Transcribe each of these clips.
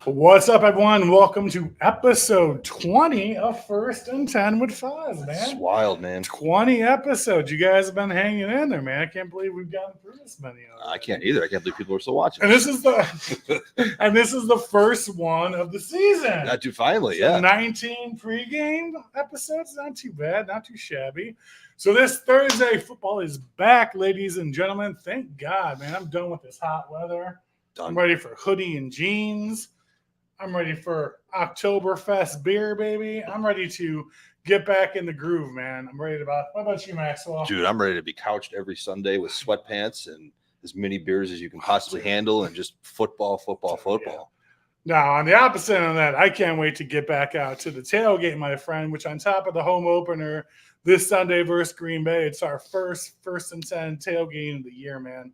What's up, everyone? Welcome to episode 20 of First and 10 with Foz, man. It's wild, man. 20 episodes. You guys have been hanging in there, man. I can't believe we've gotten through this many already. I can't either. I can't believe people are still watching. And this is the first one of the season. Not too finally, So yeah. 19 pregame episodes. Not too bad, not too shabby. So this Thursday, football is back, ladies and gentlemen. Thank God, man. I'm done with this hot weather. Done. I'm ready for hoodie and jeans. I'm ready for Oktoberfest beer, baby. I'm ready to get back in the groove, man. I'm ready to what about you, Maxwell? Dude, I'm ready to be couched every Sunday with sweatpants and as many beers as you can possibly handle and just football. Yeah. Now, on the opposite of that, I can't wait to get back out to the tailgate, my friend, which on top of the home opener this Sunday versus Green Bay, it's our first and 10 tailgate of the year, man.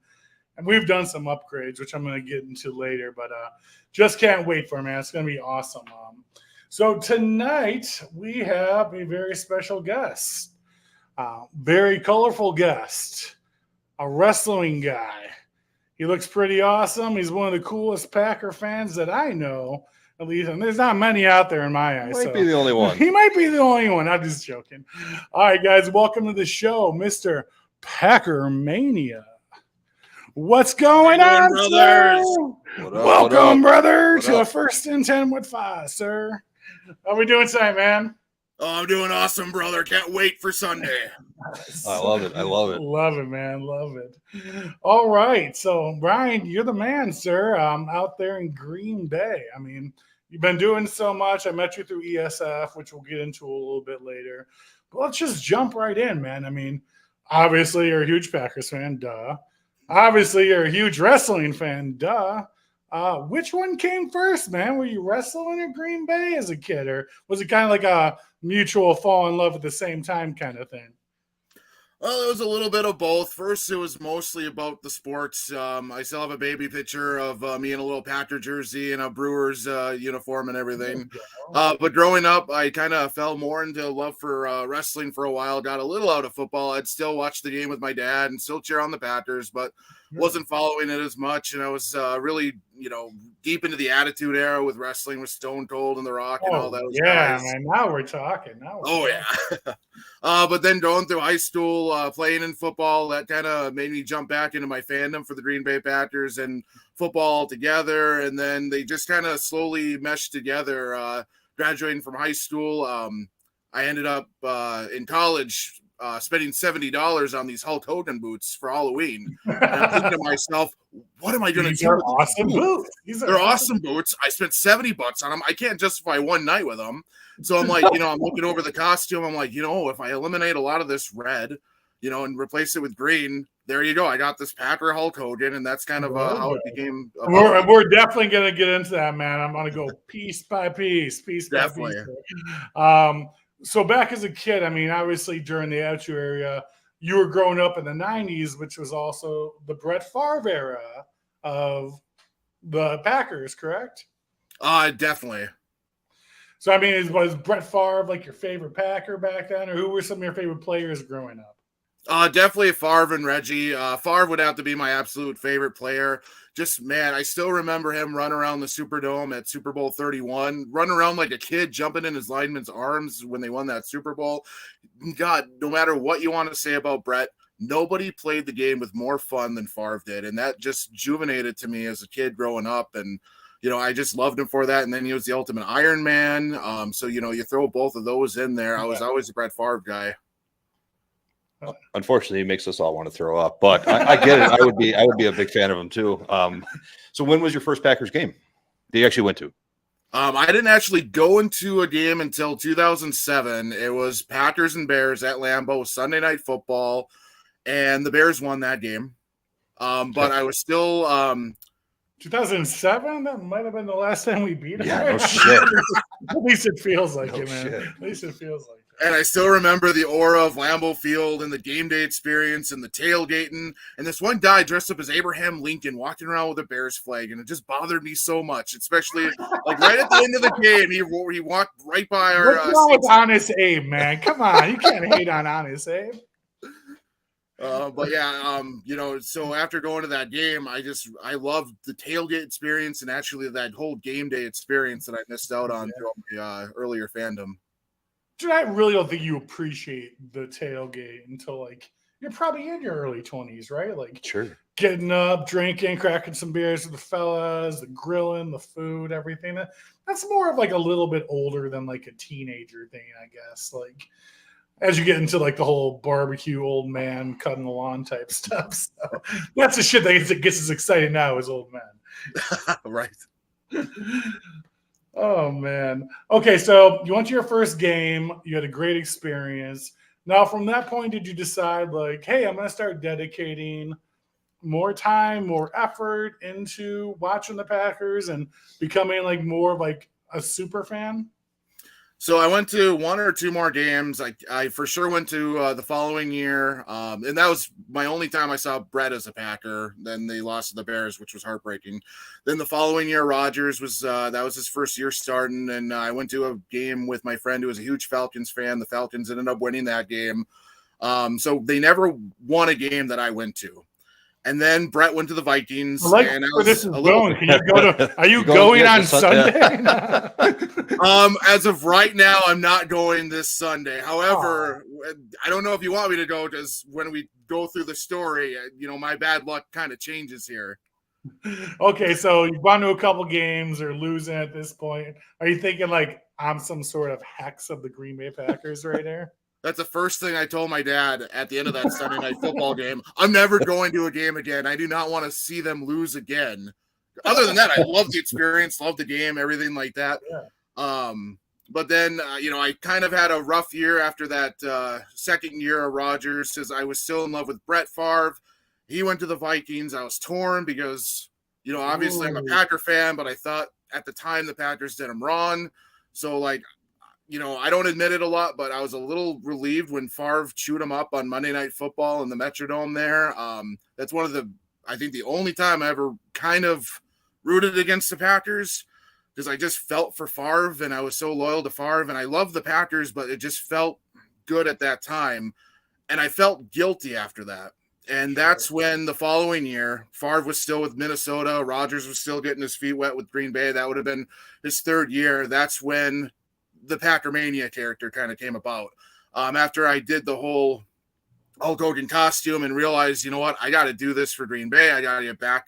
And we've done some upgrades, which I'm going to get into later, but just can't wait for it, man. It's going to be awesome. So tonight we have a very special guest, very colorful guest, a wrestling guy. He looks pretty awesome. He's one of the coolest Packer fans that I know, at least. And there's not many out there in my eyes. Might be the only one. He might be the only one. I'm just joking. All right, guys, welcome to the show, Mr. Packermania. What's going on, brothers? Welcome, brother, to a First and 10 with Foz, sir. How we doing tonight, man? Oh, I'm doing awesome, brother. Can't wait for Sunday. I love it. Love it, man. Love it. All right. So, Brian, you're the man, sir. Out there in Green Bay. I mean, you've been doing so much. I met you through ESF, which we'll get into a little bit later. But let's just jump right in, man. I mean, obviously, you're a huge Packers fan. Duh. Obviously, you're a huge wrestling fan. Duh. Which one came first, man? Were you wrestling in Green Bay as a kid, or was it kind of like a mutual fall in love at the same time kind of thing? Well, it was a little bit of both. First, it was mostly about the sports. I still have a baby picture of me in a little Packer jersey and a Brewers uniform and everything. But growing up, I kind of fell more into love for wrestling for a while. Got a little out of football. I'd still watch the game with my dad and still cheer on the Packers, but wasn't following it as much. And I was really, deep into the Attitude Era with wrestling with Stone Cold and The Rock and all those guys. Man. Now we're talking. Yeah. But then going through high school, playing in football, that kind of made me jump back into my fandom for the Green Bay Packers and football altogether. And then they just kind of slowly meshed together. Graduating from high school, I ended up in college spending $70 on these Hulk Hogan boots for Halloween. And I'm thinking to myself, what am I going to do? They're awesome boots. They're awesome boots. I spent $70 on them. I can't justify one night with them. So I'm like, I'm looking over the costume. I'm like, if I eliminate a lot of this red, and replace it with green, there you go. I got this Packer Hulk Hogan, and that's kind of how it became. We're definitely going to get into that, man. I'm going to go piece by piece. Definitely. So back as a kid, I mean, obviously during the Attitude Era, you were growing up in the 90s, which was also the Brett Favre era of the Packers, correct? Definitely. So, I mean, was Brett Favre like your favorite Packer back then, or who were some of your favorite players growing up? Definitely Favre and Reggie. Favre would have to be my absolute favorite player. Just, man, I still remember him run around the Superdome at Super Bowl 31, run around like a kid, jumping in his lineman's arms when they won that Super Bowl. God, no matter what you want to say about Brett, nobody played the game with more fun than Favre did, and that just juvenated to me as a kid growing up, and I just loved him for that. And then he was the ultimate Iron Man. So, you throw both of those in there. I was always a Brett Favre guy. Unfortunately, it makes us all want to throw up, but I get it. I would be a big fan of him too. So when was your first Packers game that you actually went to? I didn't actually go into a game until 2007. It was Packers and Bears at Lambeau, Sunday Night Football, and the Bears won that game. But I was still 2007? That might have been the last time we beat them. Yeah, no shit. At least it feels like it, man. Shit. At least it feels like it. And I still remember the aura of Lambeau Field and the game day experience and the tailgating. And this one guy dressed up as Abraham Lincoln walking around with a Bears flag. And it just bothered me so much, especially like right at the end of the game. He walked right by our What's wrong with Honest Abe, man? Come on. You can't hate on Honest Abe. But yeah, so after going to that game, I loved the tailgate experience and actually that whole game day experience that I missed out on throughout my earlier fandom. Dude, I really don't think you appreciate the tailgate until like you're probably in your early 20s, right? Like Sure. getting up, drinking, cracking some beers with the fellas, the grilling, the food, everything. That's more of like a little bit older than like a teenager thing, I guess. Like as you get into like the whole barbecue old man cutting the lawn type stuff. So that's the shit that gets us excited now as old men. Right. Oh man. Okay, so you went to your first game, you had a great experience. Now from that point, did you decide like, hey, I'm gonna start dedicating more time, more effort into watching the Packers and becoming like more of like a super fan? So I went to one or two more games. I for sure went to the following year, and that was my only time I saw Brett as a Packer. Then they lost to the Bears, which was heartbreaking. Then the following year, Rodgers was that was his first year starting, and I went to a game with my friend who was a huge Falcons fan. The Falcons ended up winning that game, so they never won a game that I went to. And then Brett went to the Vikings. I like and where this is going. Can you go to? Are you going on Sunday? As of right now, I'm not going this Sunday. However, I don't know if you want me to go because when we go through the story, my bad luck kind of changes here. Okay, so you've gone to a couple games or losing at this point. Are you thinking like I'm some sort of hex of the Green Bay Packers right there? That's the first thing I told my dad at the end of that Sunday night football game. I'm never going to a game again. I do not want to see them lose again. Other than that, I love the experience, love the game, everything like that. Yeah. But then, I kind of had a rough year after that second year of Rodgers because I was still in love with Brett Favre. He went to the Vikings. I was torn because, obviously I'm a Packer fan, but I thought at the time the Packers did him wrong. So, like, I don't admit it a lot, but I was a little relieved when Favre chewed him up on Monday Night Football in the Metrodome there. That's I think the only time I ever kind of rooted against the Packers because I just felt for Favre and I was so loyal to Favre and I love the Packers, but it just felt good at that time. And I felt guilty after that. And that's when the following year, Favre was still with Minnesota. Rodgers was still getting his feet wet with Green Bay. That would have been his third year. That's when the Packermania character kind of came about. After I did the whole Hulk Hogan costume and realized, I got to do this for Green Bay. I got to get back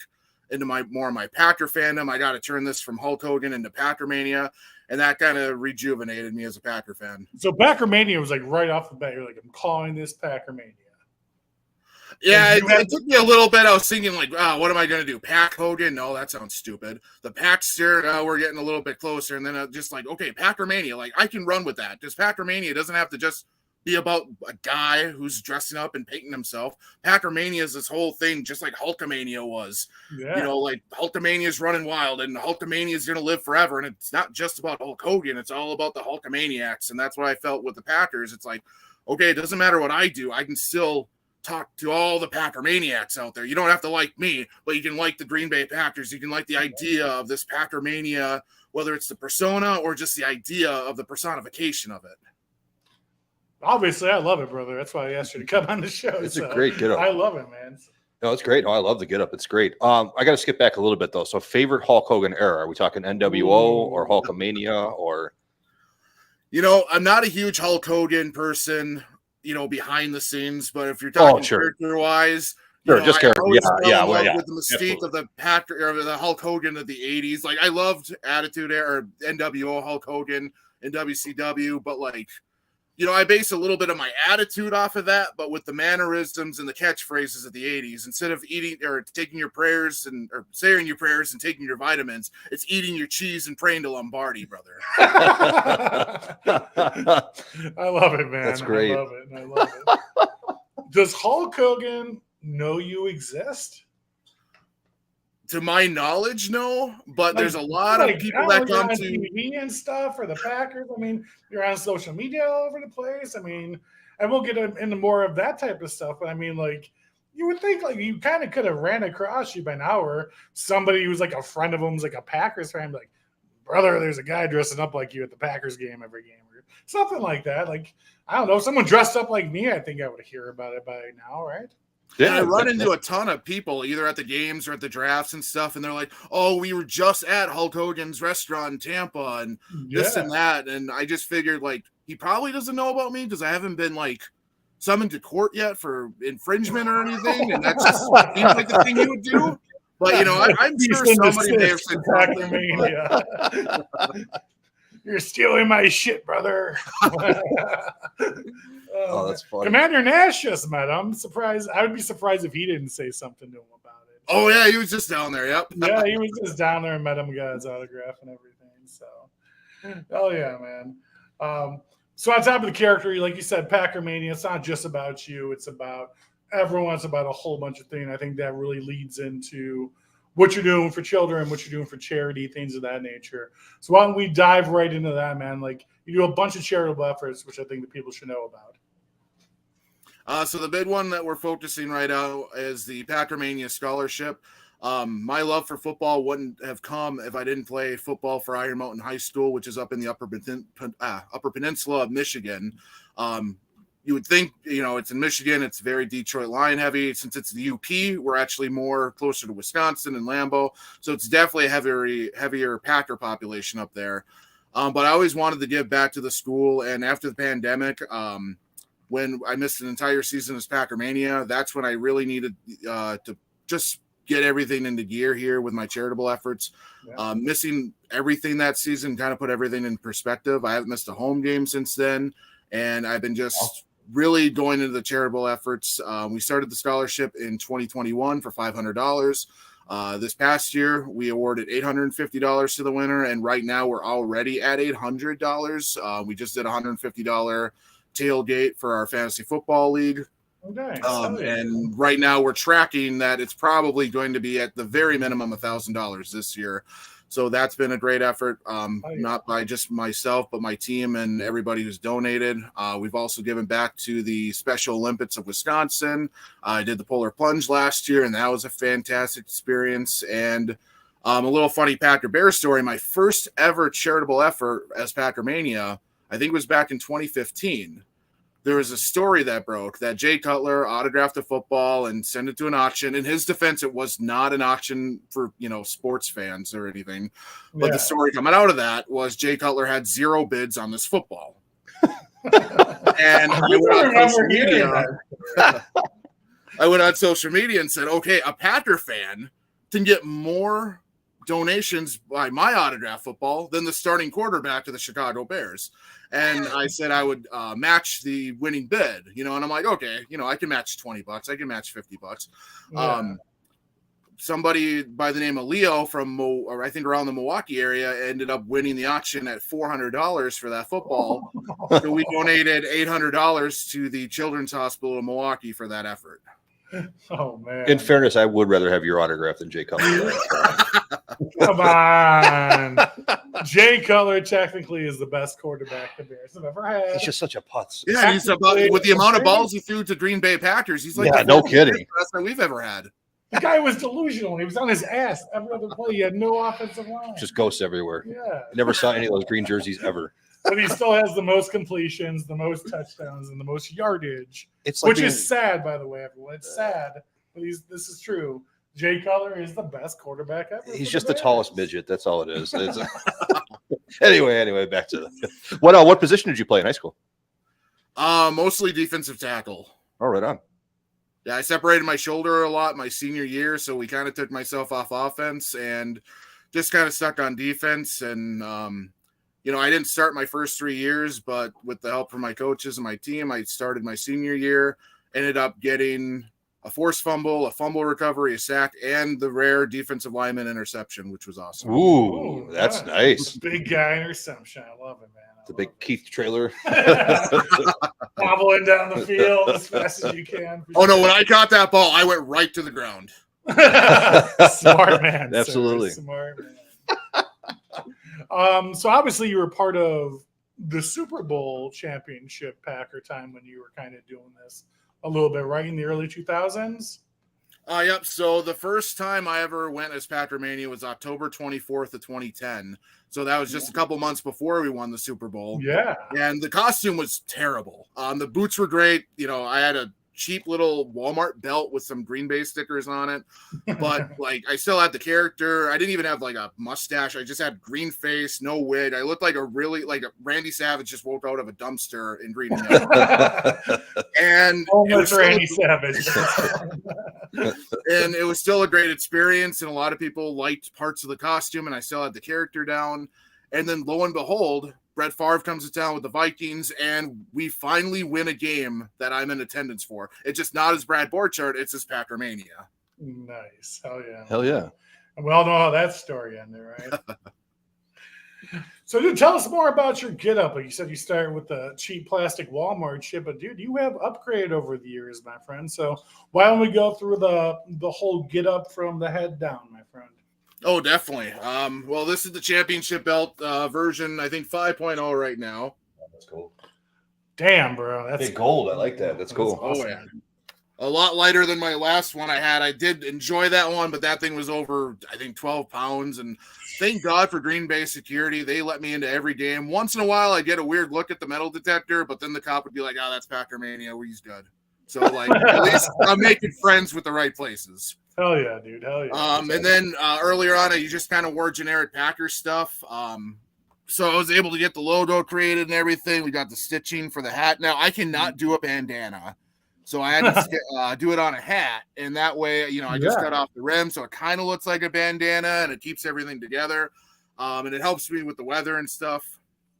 into more of my Packer fandom. I got to turn this from Hulk Hogan into Packermania. And that kind of rejuvenated me as a Packer fan. So Packermania was like right off the bat. You're like, I'm calling this Packermania. Yeah, it took me a little bit. I was thinking like, what am I going to do? Pack Hogan? No, that sounds stupid. The Packster, we're getting a little bit closer. And then just like, okay, Packermania. Like, I can run with that. Just Packermania doesn't have to just be about a guy who's dressing up and painting himself. Packermania is this whole thing, just like Hulkamania was. Yeah. Like Hulkamania is running wild and Hulkamania is going to live forever. And it's not just about Hulk Hogan. It's all about the Hulkamaniacs. And that's what I felt with the Packers. It's like, okay, it doesn't matter what I do. I can still talk to all the Packermaniacs out there. You don't have to like me, but you can like the Green Bay Packers. You can like the idea of this Packermania, whether it's the persona or just the idea of the personification of it. Obviously, I love it, brother. That's why I asked you to come on the show. It's a great get up. I love it, man. No, it's great. No, I love the get up. It's great. I got to skip back a little bit though. So, favorite Hulk Hogan era? Are we talking NWO or Hulkamania or? I'm not a huge Hulk Hogan person. Behind the scenes, but if you're talking character-wise, just character, with the Absolutely. mystique of the Packer or the Hulk Hogan of the '80s. Like I loved Attitude Era, or NWO Hulk Hogan in WCW, but like, I base a little bit of my attitude off of that, but with the mannerisms and the catchphrases of the '80s, instead of eating or taking your prayers or saying your prayers and taking your vitamins, it's eating your cheese and praying to Lombardi, brother. I love it, man. That's great. I love it. Does Hulk Hogan know you exist? To my knowledge, no, but there's a lot of people that come to TV and stuff for the Packers. I mean, you're on social media all over the place. I mean, and we'll get into more of that type of stuff. But I mean, like, you would think like you kind of could have ran across you by now, or somebody who's like a friend of him's like a Packers fan, like, brother, there's a guy dressing up like you at the Packers game every game, or something like that. Like, I don't know, if someone dressed up like me, I think I would hear about it by now, right? And I run into a ton of people either at the games or at the drafts and stuff, and they're like, "Oh, we were just at Hulk Hogan's restaurant in Tampa and this and that." And I just figured, like, he probably doesn't know about me because I haven't been like summoned to court yet for infringement or anything, and that just seems like the thing you would do. But I'm sure somebody may have said Packermania. You're stealing my shit, brother. Oh, that's funny. Commander Nash just met him. Surprised. I would be surprised if he didn't say something to him about it. Oh yeah, he was just down there. Yep. Yeah, he was just down there and met him, got his autograph and everything. So, oh yeah, man. So on top of the character, like you said, Packermania, it's not just about you. It's about everyone. It's about a whole bunch of things. I think that really leads into what you're doing for children, what you're doing for charity, things of that nature. So why don't we dive right into that, man? Like, you do a bunch of charitable efforts, which I think the people should know about. So the big one that we're focusing right now is the Packermania Scholarship. My love for football wouldn't have come if I didn't play football for Iron Mountain High School, which is up in the Upper Peninsula of Michigan. You would think, it's in Michigan. It's very Detroit Lion heavy. Since it's the UP, we're actually more closer to Wisconsin and Lambeau. So it's definitely a heavier Packer population up there. But I always wanted to give back to the school. And after the pandemic, when I missed an entire season as Packermania, that's when I really needed to just get everything into gear here with my charitable efforts. Yeah. Missing everything that season kind of put everything in perspective. I haven't missed a home game since then. And I've been just really going into the charitable efforts. We started the scholarship in 2021 for $500. This past year, we awarded $850 to the winner. And right now we're already at $800. We just did a $150 tailgate for our fantasy football league. Okay. And right now we're tracking that it's probably going to be at the very minimum $1,000 this year. So that's been a great effort, not by just myself, but my team and everybody who's donated. We've also given back to the Special Olympics of Wisconsin. I did the polar plunge last year, and that was a fantastic experience. And a little funny Packer Bear story, my first ever charitable effort as Packermania, I think it was back in 2015. There was a story that broke that Jay Cutler autographed a football and sent it to an auction. In his defense, it was not an auction for, sports fans or anything. But the story coming out of that was Jay Cutler had 0 bids on this football. And I went on social media and said, okay, a Packer fan can get more donations by my autograph football than the starting quarterback of the Chicago Bears. And I said I would match the winning bid, and I'm like, okay, I can match $20. I can match $50. Yeah. Somebody by the name of Leo from, I think around the Milwaukee area, ended up winning the auction at $400 for that football. So we donated $800 to the Children's Hospital of Milwaukee for that effort. Oh man! In fairness, I would rather have your autograph than Jay Cutler. Come on, Jay Cutler technically is the best quarterback the Bears have ever had. He's just such a putz. Yeah, he's with the amount of balls he threw to Green Bay Packers. He's like, no kidding, best that we've ever had. The guy was delusional. He was on his ass every other play. He had no offensive line. Just ghosts everywhere. Yeah, never saw any of those green jerseys ever. But he still has the most completions, the most touchdowns, and the most yardage. It's like which is sad, by the way, everyone. It's sad, but this is true. Jay Cutler is the best quarterback ever. He's just the tallest midget. That's all it is. Anyway, back to what position did you play in high school? Mostly defensive tackle. Oh, right on. Yeah, I separated my shoulder a lot my senior year, so we kind of took myself off offense and just kind of stuck on defense. And I didn't start my first 3 years, but with the help from my coaches and my team, I started my senior year, ended up getting a forced fumble, a fumble recovery, a sack, and the rare defensive lineman interception, which was awesome. Ooh, that's nice. Big guy interception. I love it, man. The big Keith trailer. Wobbling down the field as fast as you can. Oh, no, when I caught that ball, I went right to the ground. Smart man. Absolutely. Sir. Smart man. So obviously you were part of the Super Bowl championship Packer time when you were kind of doing this a little bit, right, in the early 2000s? Yep. So the first time I ever went as Packermania was October 24th of 2010. So that was just a couple months before we won the Super Bowl. Yeah. And the costume was terrible. The boots were great. I had a cheap little Walmart belt with some Green Bay stickers on it. But like, I still had the character. I didn't even have like a mustache. I just had green face, no wig. I looked like a Randy Savage just woke out of a dumpster in green and yellow. And almost Randy Savage. And it was still a great experience. And a lot of people liked parts of the costume, and I still had the character down. And then lo and behold, Brett Favre comes to town with the Vikings, and we finally win a game that I'm in attendance for. It's just not his Brad Borchardt, it's his Packermania. Nice. Hell yeah. Hell yeah. And we all know how that story ended, right? So, dude, tell us more about your get up. Like you said, you started with the cheap plastic Walmart shit, but dude, you have upgraded over the years, my friend. So why don't we go through the whole get up from the head down, my friend? Oh, definitely. Well, this is the championship belt version, I think 5.0 right now. That's cool. Damn, bro. That's big gold. I like that. That's cool. Awesome. Oh, yeah. A lot lighter than my last one I had. I did enjoy that one, but that thing was over, I think, 12 pounds. And thank God for Green Bay security. They let me into every game. Once in a while, I get a weird look at the metal detector, but then the cop would be like, oh, that's Packermania. He's good. So, like, at least I'm making friends with the right places. Hell yeah, dude. Hell yeah. And then earlier on, I just kind of wore generic Packers stuff. So I was able to get the logo created and everything. We got the stitching for the hat. Now, I cannot do a bandana. So I had to do it on a hat. And that way, I just cut off the rim. So it kind of looks like a bandana, and it keeps everything together. And it helps me with the weather and stuff.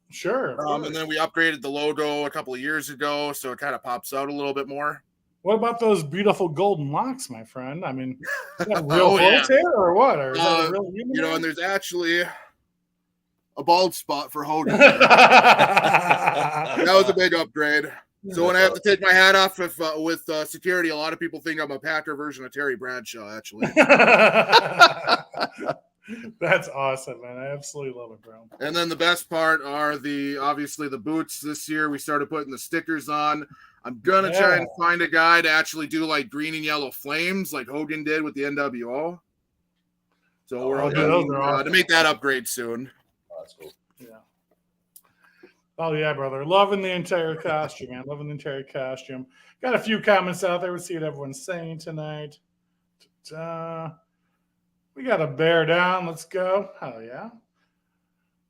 Sure. And then we upgraded the logo a couple of years ago. So it kind of pops out a little bit more. What about those beautiful golden locks, my friend? I mean, is that real hair or what? Or is that a real human hair? And there's actually a bald spot for Hogan. That was a big upgrade. So when I have to take my hat off with security, a lot of people think I'm a Packer version of Terry Bradshaw, actually. That's awesome, man. I absolutely love it, bro. And then the best part are obviously the boots. This year we started putting the stickers on. I'm going to try and find a guy to actually do like green and yellow flames like Hogan did with the NWO. So we're hoping to make that upgrade soon. Oh, that's cool. Yeah. Oh, yeah, brother. Loving the entire costume, man. Loving the entire costume. Got a few comments out there. We'll see what everyone's saying tonight. We got a bear down. Let's go. Oh, yeah.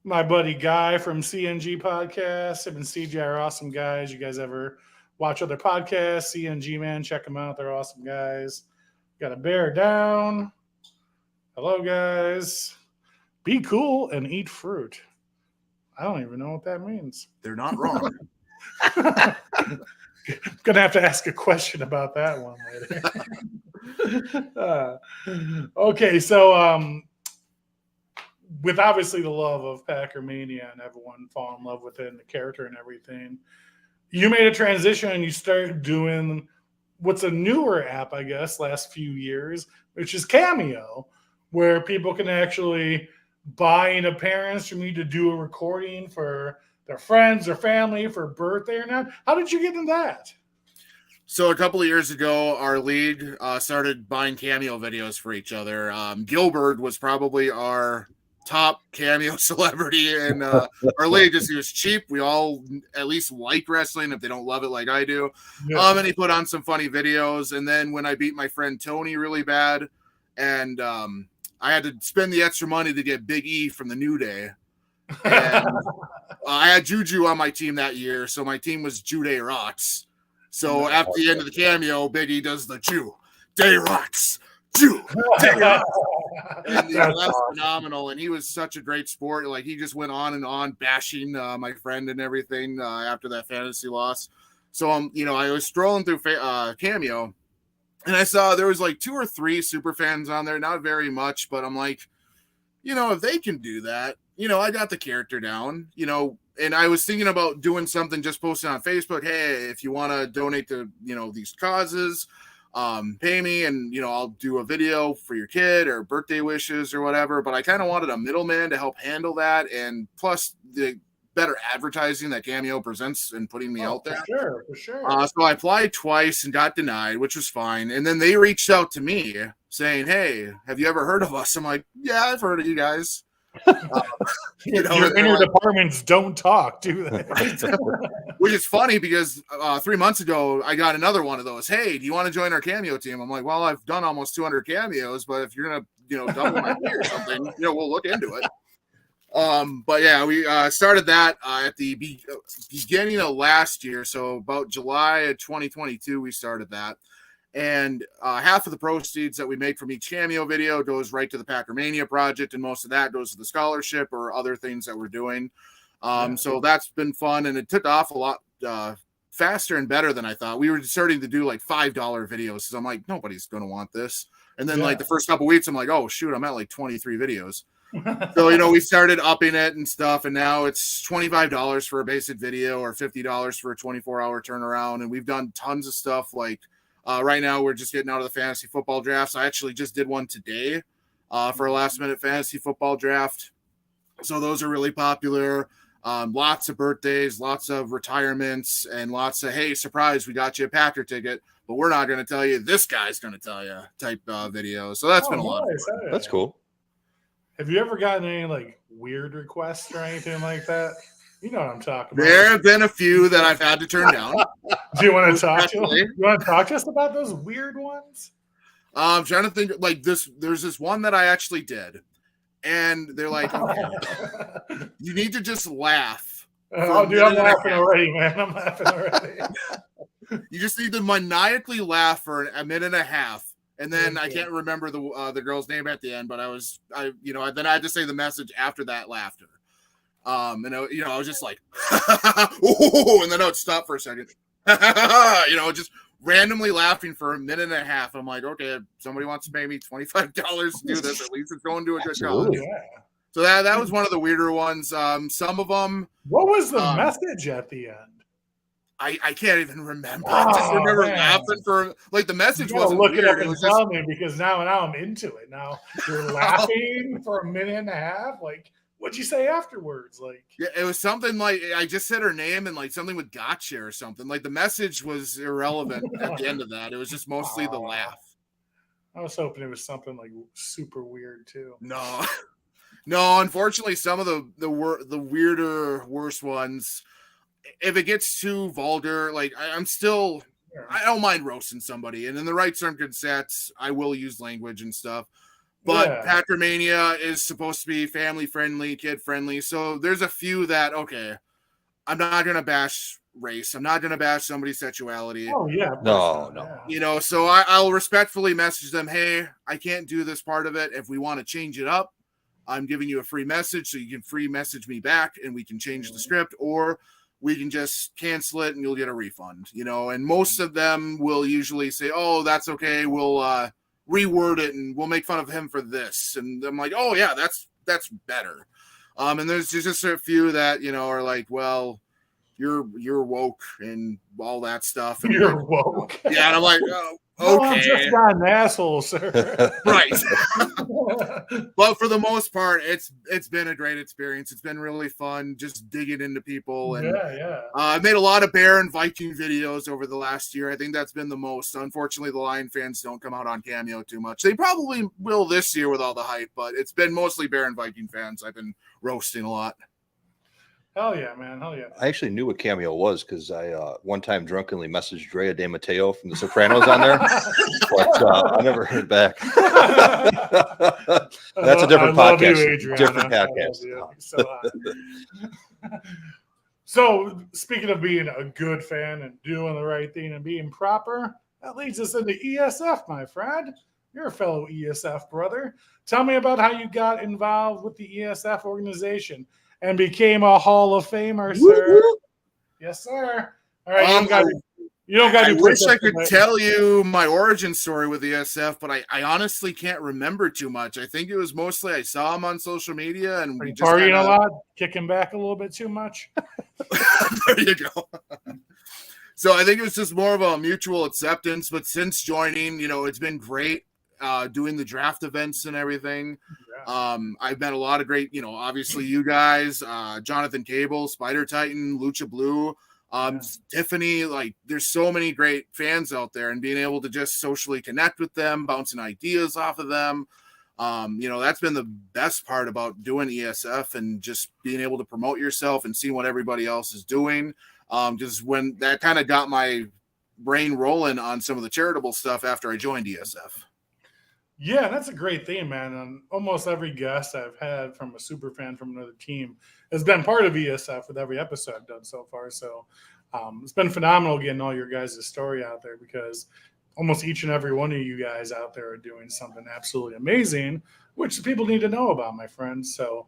My buddy Guy from CNG Podcast. Him and CJ are awesome guys. You guys ever watch other podcasts? CNG, man. Check them out. They're awesome guys. Got a bear down. Hello, guys. Be cool and eat fruit. I don't even know what that means. They're not wrong. Gonna have to ask a question about that one later. Okay, so with obviously the love of Packermania and everyone fall in love with it and the character and everything, you made a transition and you started doing what's a newer app, I guess, last few years, which is CAMEO, where people can actually buy an appearance from you to do a recording for their friends or family for birthday or not. How did you get into that? So a couple of years ago, our league started buying CAMEO videos for each other. Gilbert was probably our top CAMEO celebrity in our league. Just he was cheap. We all at least like wrestling if they don't love it like I do. Yeah. And he put on some funny videos. And then when I beat my friend Tony really bad, and I had to spend the extra money to get Big E from the New Day. And I had Juju on my team that year, so my team was Jew Day Rocks. So after the end of the CAMEO, Big E does the Jew Day Rocks. Jew Day Rocks. And that was phenomenal. And he was such a great sport. Like, he just went on and on bashing my friend and everything after that fantasy loss. So, I was strolling through CAMEO. And I saw there was like 2 or 3 super fans on there, not very much, but I'm like, if they can do that, I got the character down, and I was thinking about doing something, just posting on Facebook. Hey, if you want to donate to, these causes, pay me and, I'll do a video for your kid or birthday wishes or whatever. But I kind of wanted a middleman to help handle that. And plus the better advertising that CAMEO presents and putting me out there. For sure. So I applied twice and got denied, which was fine. And then they reached out to me saying, hey, have you ever heard of us? I'm like, yeah, I've heard of you guys. Your inner departments don't talk, do they? Which is funny because 3 months ago, I got another one of those. Hey, do you want to join our cameo team? I'm like, well, I've done almost 200 cameos, but if you're going to, double my fee or something, we'll look into it. But yeah, we started that at the beginning of last year. So about July of 2022, we started that. And half of the proceeds that we make from each cameo video goes right to the Packermania project, and most of that goes to the scholarship or other things that we're doing. So that's been fun, and it took off a lot faster and better than I thought. We were starting to do like $5 videos, so I'm like, nobody's going to want this. And then like the first couple weeks, I'm like, oh shoot, I'm at like 23 videos. So, we started upping it and stuff, and now it's $25 for a basic video or $50 for a 24-hour turnaround. And we've done tons of stuff. Like right now, we're just getting out of the fantasy football drafts. I actually just did one today for a last-minute fantasy football draft. So those are really popular. Lots of birthdays, lots of retirements, and lots of, hey, surprise, we got you a Packer ticket, but we're not going to tell you. This guy's going to tell you type video. So that's been a lot of fun. That's cool. Have you ever gotten any like weird requests or anything like that? You know what I'm talking about. There have been a few that I've had to turn down. Do you want to talk to us? You want to talk to us about those weird ones? I'm trying to think like this. There's this one that I actually did, and they're like, okay, you need to just laugh. Oh, dude, I'm laughing already, man. I'm laughing already. You just need to maniacally laugh for a minute and a half. And then I can't remember the girl's name at the end, but then I had to say the message after that laughter. And I was just like, ooh, and then I would stop for a second, just randomly laughing for a minute and a half. I'm like, okay, if somebody wants to pay me $25 to do this, at least it's going to a good cause. Yeah. So that was one of the weirder ones. Some of them. What was the message at the end? I can't even remember. I just remember laughing for like the message wasn't look weird. it up It and tell me because now I'm into it. Now you're laughing for a minute and a half. Like, what'd you say afterwards? Like, yeah, it was something like I just said her name and like something with gotcha or something. Like the message was irrelevant at the end of that. It was just mostly the laugh. I was hoping it was something like super weird too. No, unfortunately, some of the weirder, worse ones. If it gets too vulgar, like I don't mind roasting somebody, and in the right circumstances, I will use language and stuff. But Packermania is supposed to be family friendly, kid friendly. So there's a few that I'm not gonna bash race. I'm not gonna bash somebody's sexuality. Oh yeah, no. So I'll respectfully message them. Hey, I can't do this part of it. If we want to change it up, I'm giving you a free message, so you can free message me back, and we can change the script, or we can just cancel it and you'll get a refund, and most of them will usually say, oh, that's okay. We'll reword it and we'll make fun of him for this. And I'm like, oh yeah, that's better. And there's just a few that, are like, well, you're woke and all that stuff. And you're woke. Yeah. And I'm like, oh, okay. No, I'm just not an asshole, sir. Right. But for the most part, it's been a great experience. It's been really fun just digging into people. And I made a lot of Bear and Viking videos over the last year. I think that's been the most. Unfortunately, the Lion fans don't come out on Cameo too much. They probably will this year with all the hype, but it's been mostly Bear and Viking fans I've been roasting a lot. Hell yeah, man. Hell yeah. I actually knew what Cameo was because I one time drunkenly messaged Drea De Matteo from The Sopranos on there, but I never heard back. That's a different podcast. You, different podcast. So, speaking of being a good fan and doing the right thing and being proper, that leads us into ESF, my friend. You're a fellow ESF brother. Tell me about how you got involved with the ESF organization and became a Hall of Famer, sir. Woo-hoo. Yes, sir. All right, you don't got to. I wish I could tell you my origin story with ESF, but I honestly can't remember too much. I think it was mostly I saw him on social media and we just partying a lot, kicking back a little bit too much. There you go. So I think it was just more of a mutual acceptance. But since joining, it's been great. Doing the draft events and everything. I've met a lot of great, obviously you guys, Jonathan Cable, Spider Titan, Lucha Blue, Tiffany, like there's so many great fans out there, and being able to just socially connect with them, bouncing ideas off of them. That's been the best part about doing ESF and just being able to promote yourself and seeing what everybody else is doing. Just when that kind of got my brain rolling on some of the charitable stuff after I joined ESF. Yeah, that's a great thing, man. And almost every guest I've had from a super fan from another team has been part of ESF with every episode I've done so far. So it's been phenomenal getting all your guys' story out there, because almost each and every one of you guys out there are doing something absolutely amazing, which people need to know about, my friends. So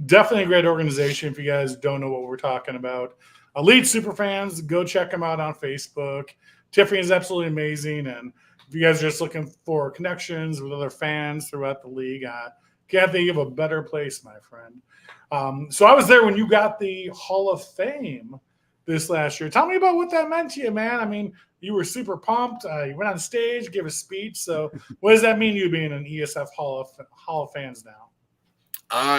definitely a great organization. If you guys don't know what we're talking about, Elite Superfans, go check them out on Facebook. Tiffany is absolutely amazing. And if you guys are just looking for connections with other fans throughout the league, can't think of a better place, my friend. So I was there when you got the Hall of Fame this last year. Tell me about what that meant to you, man. I mean, you were super pumped. You went on stage, gave a speech. So what does that mean, you being an ESF Hall of Fans now?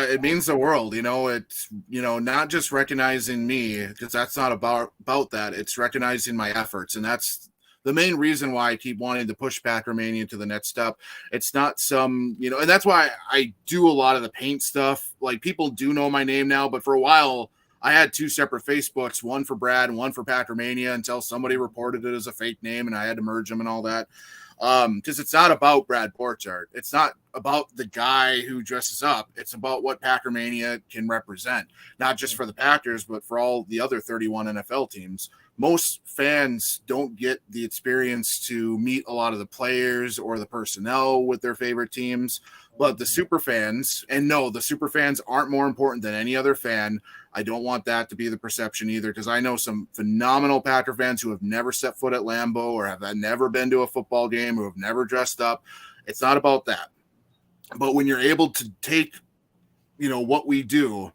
It means the world. It's not just recognizing me, because that's not about that. It's recognizing my efforts, and that's the main reason why I keep wanting to push Packermania to the next step. It's not some, and that's why I do a lot of the paint stuff. Like, people do know my name now, but for a while I had 2 separate Facebooks, one for Brad and one for Packermania, until somebody reported it as a fake name and I had to merge them and all that. Because it's not about Brad Borchardt. It's not about the guy who dresses up. It's about what Packermania can represent, not just for the Packers, but for all the other 31 NFL teams. Most fans don't get the experience to meet a lot of the players or the personnel with their favorite teams, but the super fans, and no, the super fans aren't more important than any other fan. I don't want that to be the perception either, because I know some phenomenal Packer fans who have never set foot at Lambeau or have never been to a football game, who have never dressed up. It's not about that. But when you're able to take, what we do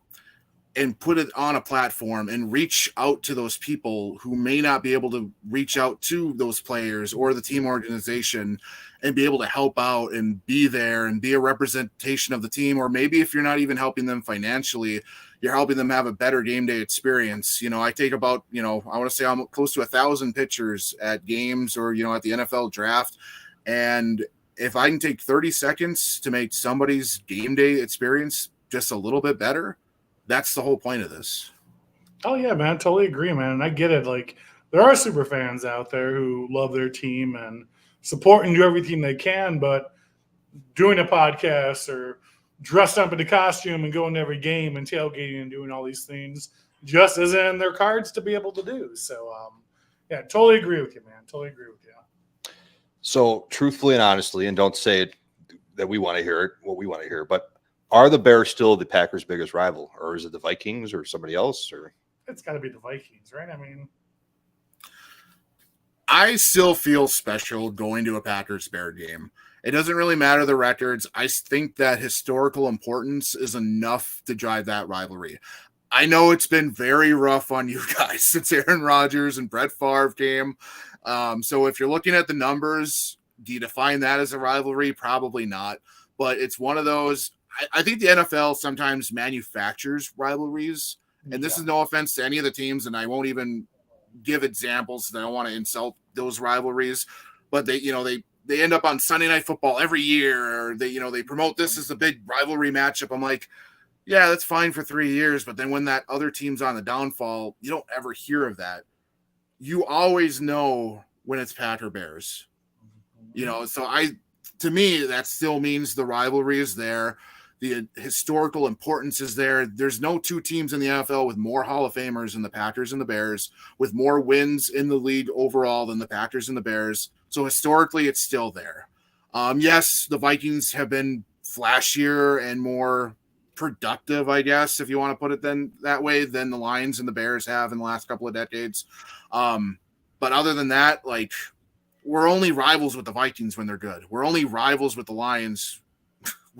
and put it on a platform and reach out to those people who may not be able to reach out to those players or the team organization, and be able to help out and be there and be a representation of the team, or maybe if you're not even helping them financially, you're helping them have a better game day experience. I take about, I want to say I'm close to 1,000 pictures at games or, at the NFL draft. And if I can take 30 seconds to make somebody's game day experience just a little bit better, that's the whole point of this. Oh yeah, man, totally agree, man. And I get it. Like, there are super fans out there who love their team and support and do everything they can, but doing a podcast or dressed up in a costume and going to every game and tailgating and doing all these things just isn't in their cards to be able to do. So yeah, totally agree with you, man. Totally agree with you. So truthfully and honestly, and don't say it that we want to hear it, what we want to hear, but are the Bears still the Packers' biggest rival, or is it the Vikings or somebody else? Or it's got to be the Vikings, right? I mean, I still feel special going to a Packers-Bear game. It doesn't really matter the records. I think that historical importance is enough to drive that rivalry. I know it's been very rough on you guys since Aaron Rodgers and Brett Favre came. So if you're looking at the numbers, do you define that as a rivalry? Probably not. But it's one of those. I think the NFL sometimes manufactures rivalries. And this is no offense to any of the teams, and I won't even give examples because I don't want to insult those rivalries. But they end up on Sunday Night Football every year, or they promote this as a big rivalry matchup. I'm like, yeah, that's fine for 3 years, but then when that other team's on the downfall, you don't ever hear of that. You always know when it's Packer Bears. So to me, that still means the rivalry is there. The historical importance is there. There's no 2 teams in the NFL with more Hall of Famers than the Packers and the Bears, with more wins in the league overall than the Packers and the Bears. So historically, it's still there. Yes, the Vikings have been flashier and more productive, I guess, if you want to put it that way, than the Lions and the Bears have in the last couple of decades. But other than that, like, we're only rivals with the Vikings when they're good. We're only rivals with the Lions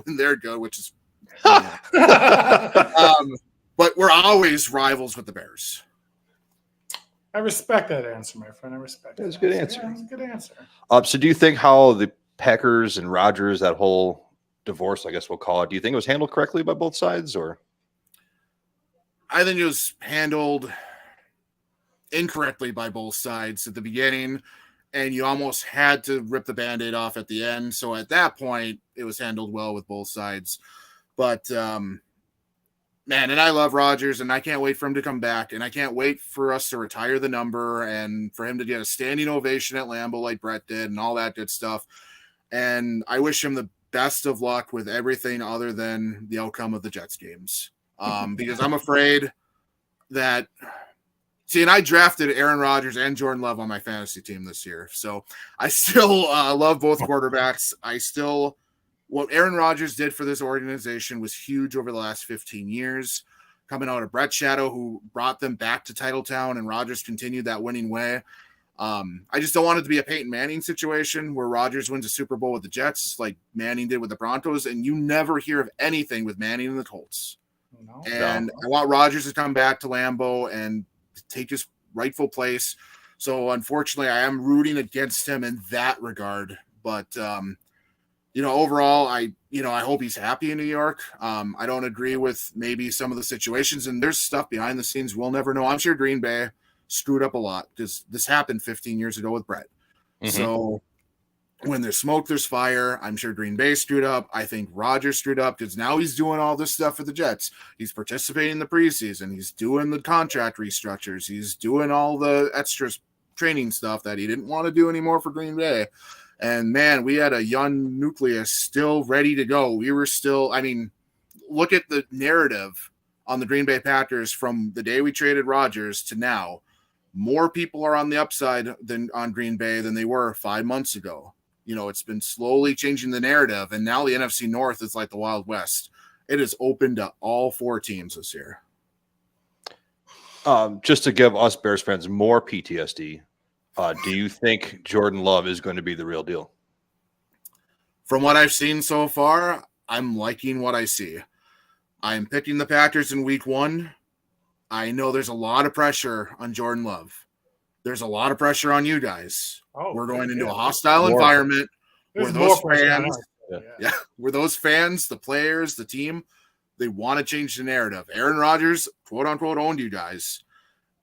when they're good, which is but we're always rivals with the Bears. I respect that answer, my friend. I respect that. That's a good answer. Yeah, that's a good answer. So do you think how the Packers and Rodgers, that whole divorce, I guess we'll call it, do you think it was handled correctly by both sides? Or I think it was handled incorrectly by both sides at the beginning. and you almost had to rip the Band-Aid off at the end. So at that point, it was handled well with both sides. But man, and I love Rodgers, and I can't wait for him to come back, and I can't wait for us to retire the number and for him to get a standing ovation at Lambeau like Brett did and all that good stuff. And I wish him the best of luck with everything other than the outcome of the Jets games, because I'm afraid that – see, and I drafted Aaron Rodgers and Jordan Love on my fantasy team this year, so I still love both quarterbacks. What Aaron Rodgers did for this organization was huge over the last 15 years, coming out of Brett Shadow, who brought them back to Titletown, and Rodgers continued that winning way. I just don't want it to be a Peyton Manning situation where Rodgers wins a Super Bowl with the Jets like Manning did with the Broncos, and you never hear of anything with Manning and the Colts. I want Rodgers to come back to Lambeau and take his rightful place. So unfortunately, I am rooting against him in that regard. But overall, I hope he's happy in New York. I don't agree with maybe some of the situations, and there's stuff behind the scenes we'll never know. I'm sure Green Bay screwed up a lot because this happened 15 years ago with Brett. Mm-hmm. So when there's smoke, there's fire. I'm sure Green Bay screwed up. I think Rodgers screwed up because now he's doing all this stuff for the Jets. He's participating in the preseason. He's doing the contract restructures. He's doing all the extra training stuff that he didn't want to do anymore for Green Bay. And, man, we had a young nucleus still ready to go. We were still – look at the narrative on the Green Bay Packers from the day we traded Rodgers to now. More people are on the upside than on Green Bay than they were 5 months ago. It's been slowly changing the narrative, and now the NFC North is like the Wild West. It is open to all 4 teams this year. Just to give us Bears fans more PTSD, do you think Jordan Love is going to be the real deal? From what I've seen so far, I'm liking what I see. I'm picking the Packers in week 1. I know there's a lot of pressure on Jordan Love. There's a lot of pressure on you guys. We're going into a hostile environment where those fans, where those fans, the players, the team, they want to change the narrative. Aaron Rodgers, quote unquote, owned you guys.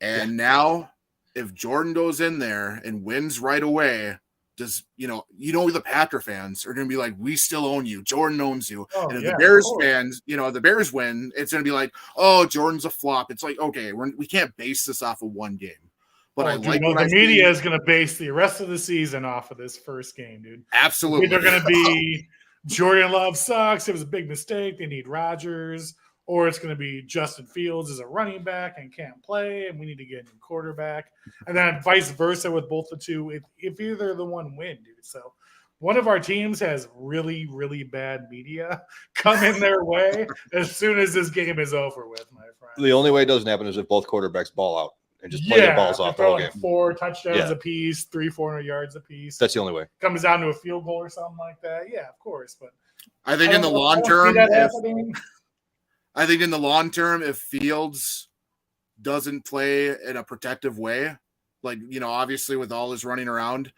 And now if Jordan goes in there and wins right away, the Packer fans are going to be like, we still own you. Jordan owns you. And if the Bears fans, the Bears win, it's going to be like, oh, Jordan's a flop. It's like, okay, we can't base this off of one game. But the media is going to base the rest of the season off of this first game, dude. Absolutely. They're going to be Jordan Love sucks. It was a big mistake. They need Rodgers. Or it's going to be Justin Fields as a running back and can't play, and we need to get a new quarterback. And then vice versa with both the two, if either the one win, dude. So one of our teams has really, really bad media come in their way as soon as this game is over with, my friend. The only way it doesn't happen is if both quarterbacks ball out and just play the balls off the whole game. 4 touchdowns apiece, 400 yards apiece. That's the only way. Comes down to a field goal or something like that. Yeah, of course. But I think in the long term, if Fields doesn't play in a protective way, like, obviously with all his running around,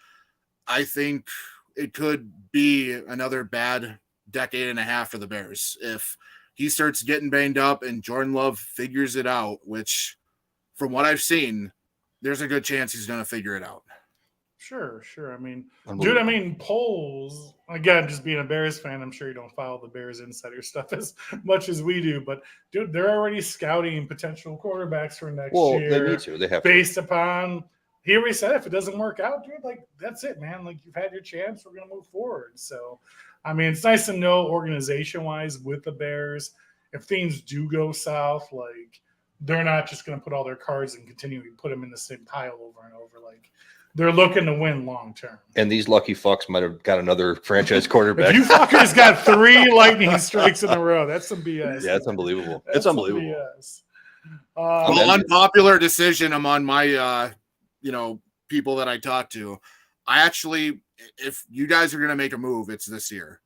I think it could be another bad decade and a half for the Bears. If he starts getting banged up and Jordan Love figures it out, which from what I've seen, there's a good chance he's going to figure it out. Sure. Polls, again, just being a Bears fan, I'm sure you don't follow the Bears insider stuff as much as we do, but dude, they're already scouting potential quarterbacks for next year. They need to. They have based upon, he already said, if it doesn't work out, dude, like, that's it, man. Like, you've had your chance. We're going to move forward. So, it's nice to know organization-wise with the Bears, if things do go south, like, they're not just going to put all their cards and continue to put them in the same pile over and over. Like, they're looking to win long term. And these lucky fucks might have got another franchise quarterback. You fuckers got 3 lightning strikes in a row. That's some BS. Yeah, it's unbelievable. It's unbelievable. Unpopular decision among my, people that I talk to. If you guys are going to make a move, it's this year.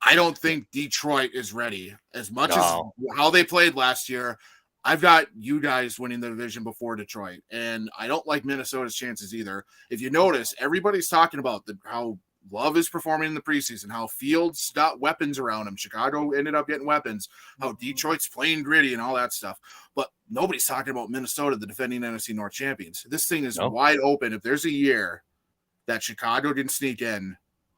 I don't think Detroit is ready as much as how they played last year. I've got you guys winning the division before Detroit, and I don't like Minnesota's chances either. If you notice, everybody's talking about how Love is performing in the preseason, how Fields got weapons around him. Chicago ended up getting weapons, how Detroit's playing gritty and all that stuff. But nobody's talking about Minnesota, the defending NFC North champions. This thing is wide open. If there's a year that Chicago can sneak in,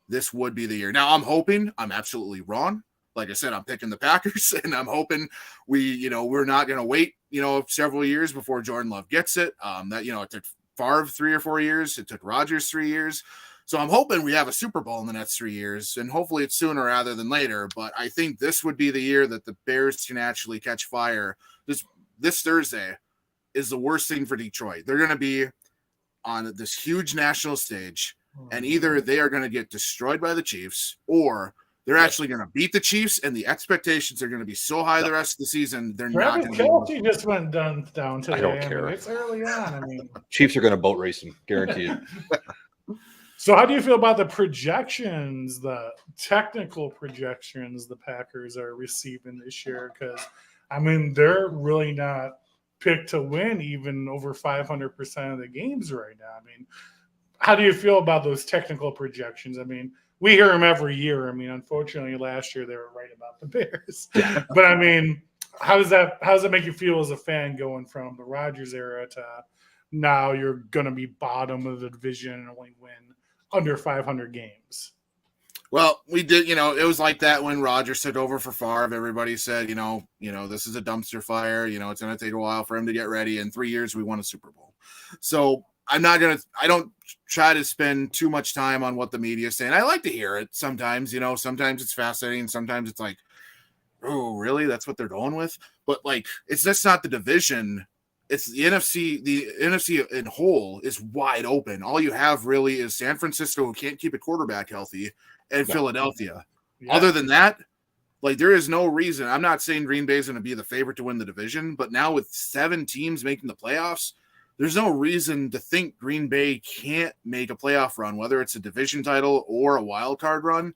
this would be the year. Now, I'm hoping I'm absolutely wrong. Like I said, I'm picking the Packers, and I'm hoping we're not going to wait, several years before Jordan Love gets it. It took Favre 3 or 4 years. It took Rodgers 3 years. So I'm hoping we have a Super Bowl in the next 3 years, and hopefully it's sooner rather than later. But I think this would be the year that the Bears can actually catch fire. This Thursday is the worst thing for Detroit. They're going to be on this huge national stage, and either they are going to get destroyed by the Chiefs, or they're actually going to beat the Chiefs, and the expectations are going to be so high the rest of the season. They're not going to. Kelce just went down today. I don't care. It's early on. Chiefs are going to boat race him, guaranteed. So how do you feel about the projections, the technical projections the Packers are receiving this year? Because, they're really not picked to win even over 500% of the games right now. How do you feel about those technical projections? We hear them every year. Unfortunately, last year they were right about the Bears. But, how does that make you feel as a fan going from the Rodgers era to now you're going to be bottom of the division and only win under 500 games? Well, we did, it was like that when Rodgers took over for Favre. Everybody said, this is a dumpster fire. It's going to take a while for him to get ready. In 3 years, we won a Super Bowl. So I don't try to spend too much time on what the media is saying. I like to hear it sometimes, sometimes it's fascinating. Sometimes it's like, oh, really? That's what they're going with? But it's just not the division. It's the NFC. The NFC in whole is wide open. All you have really is San Francisco, who can't keep a quarterback healthy, and Philadelphia. Yeah. Other than that, there is no reason. I'm not saying Green Bay is going to be the favorite to win the division, but now with 7 teams making the playoffs, there's no reason to think Green Bay can't make a playoff run, whether it's a division title or a wild card run.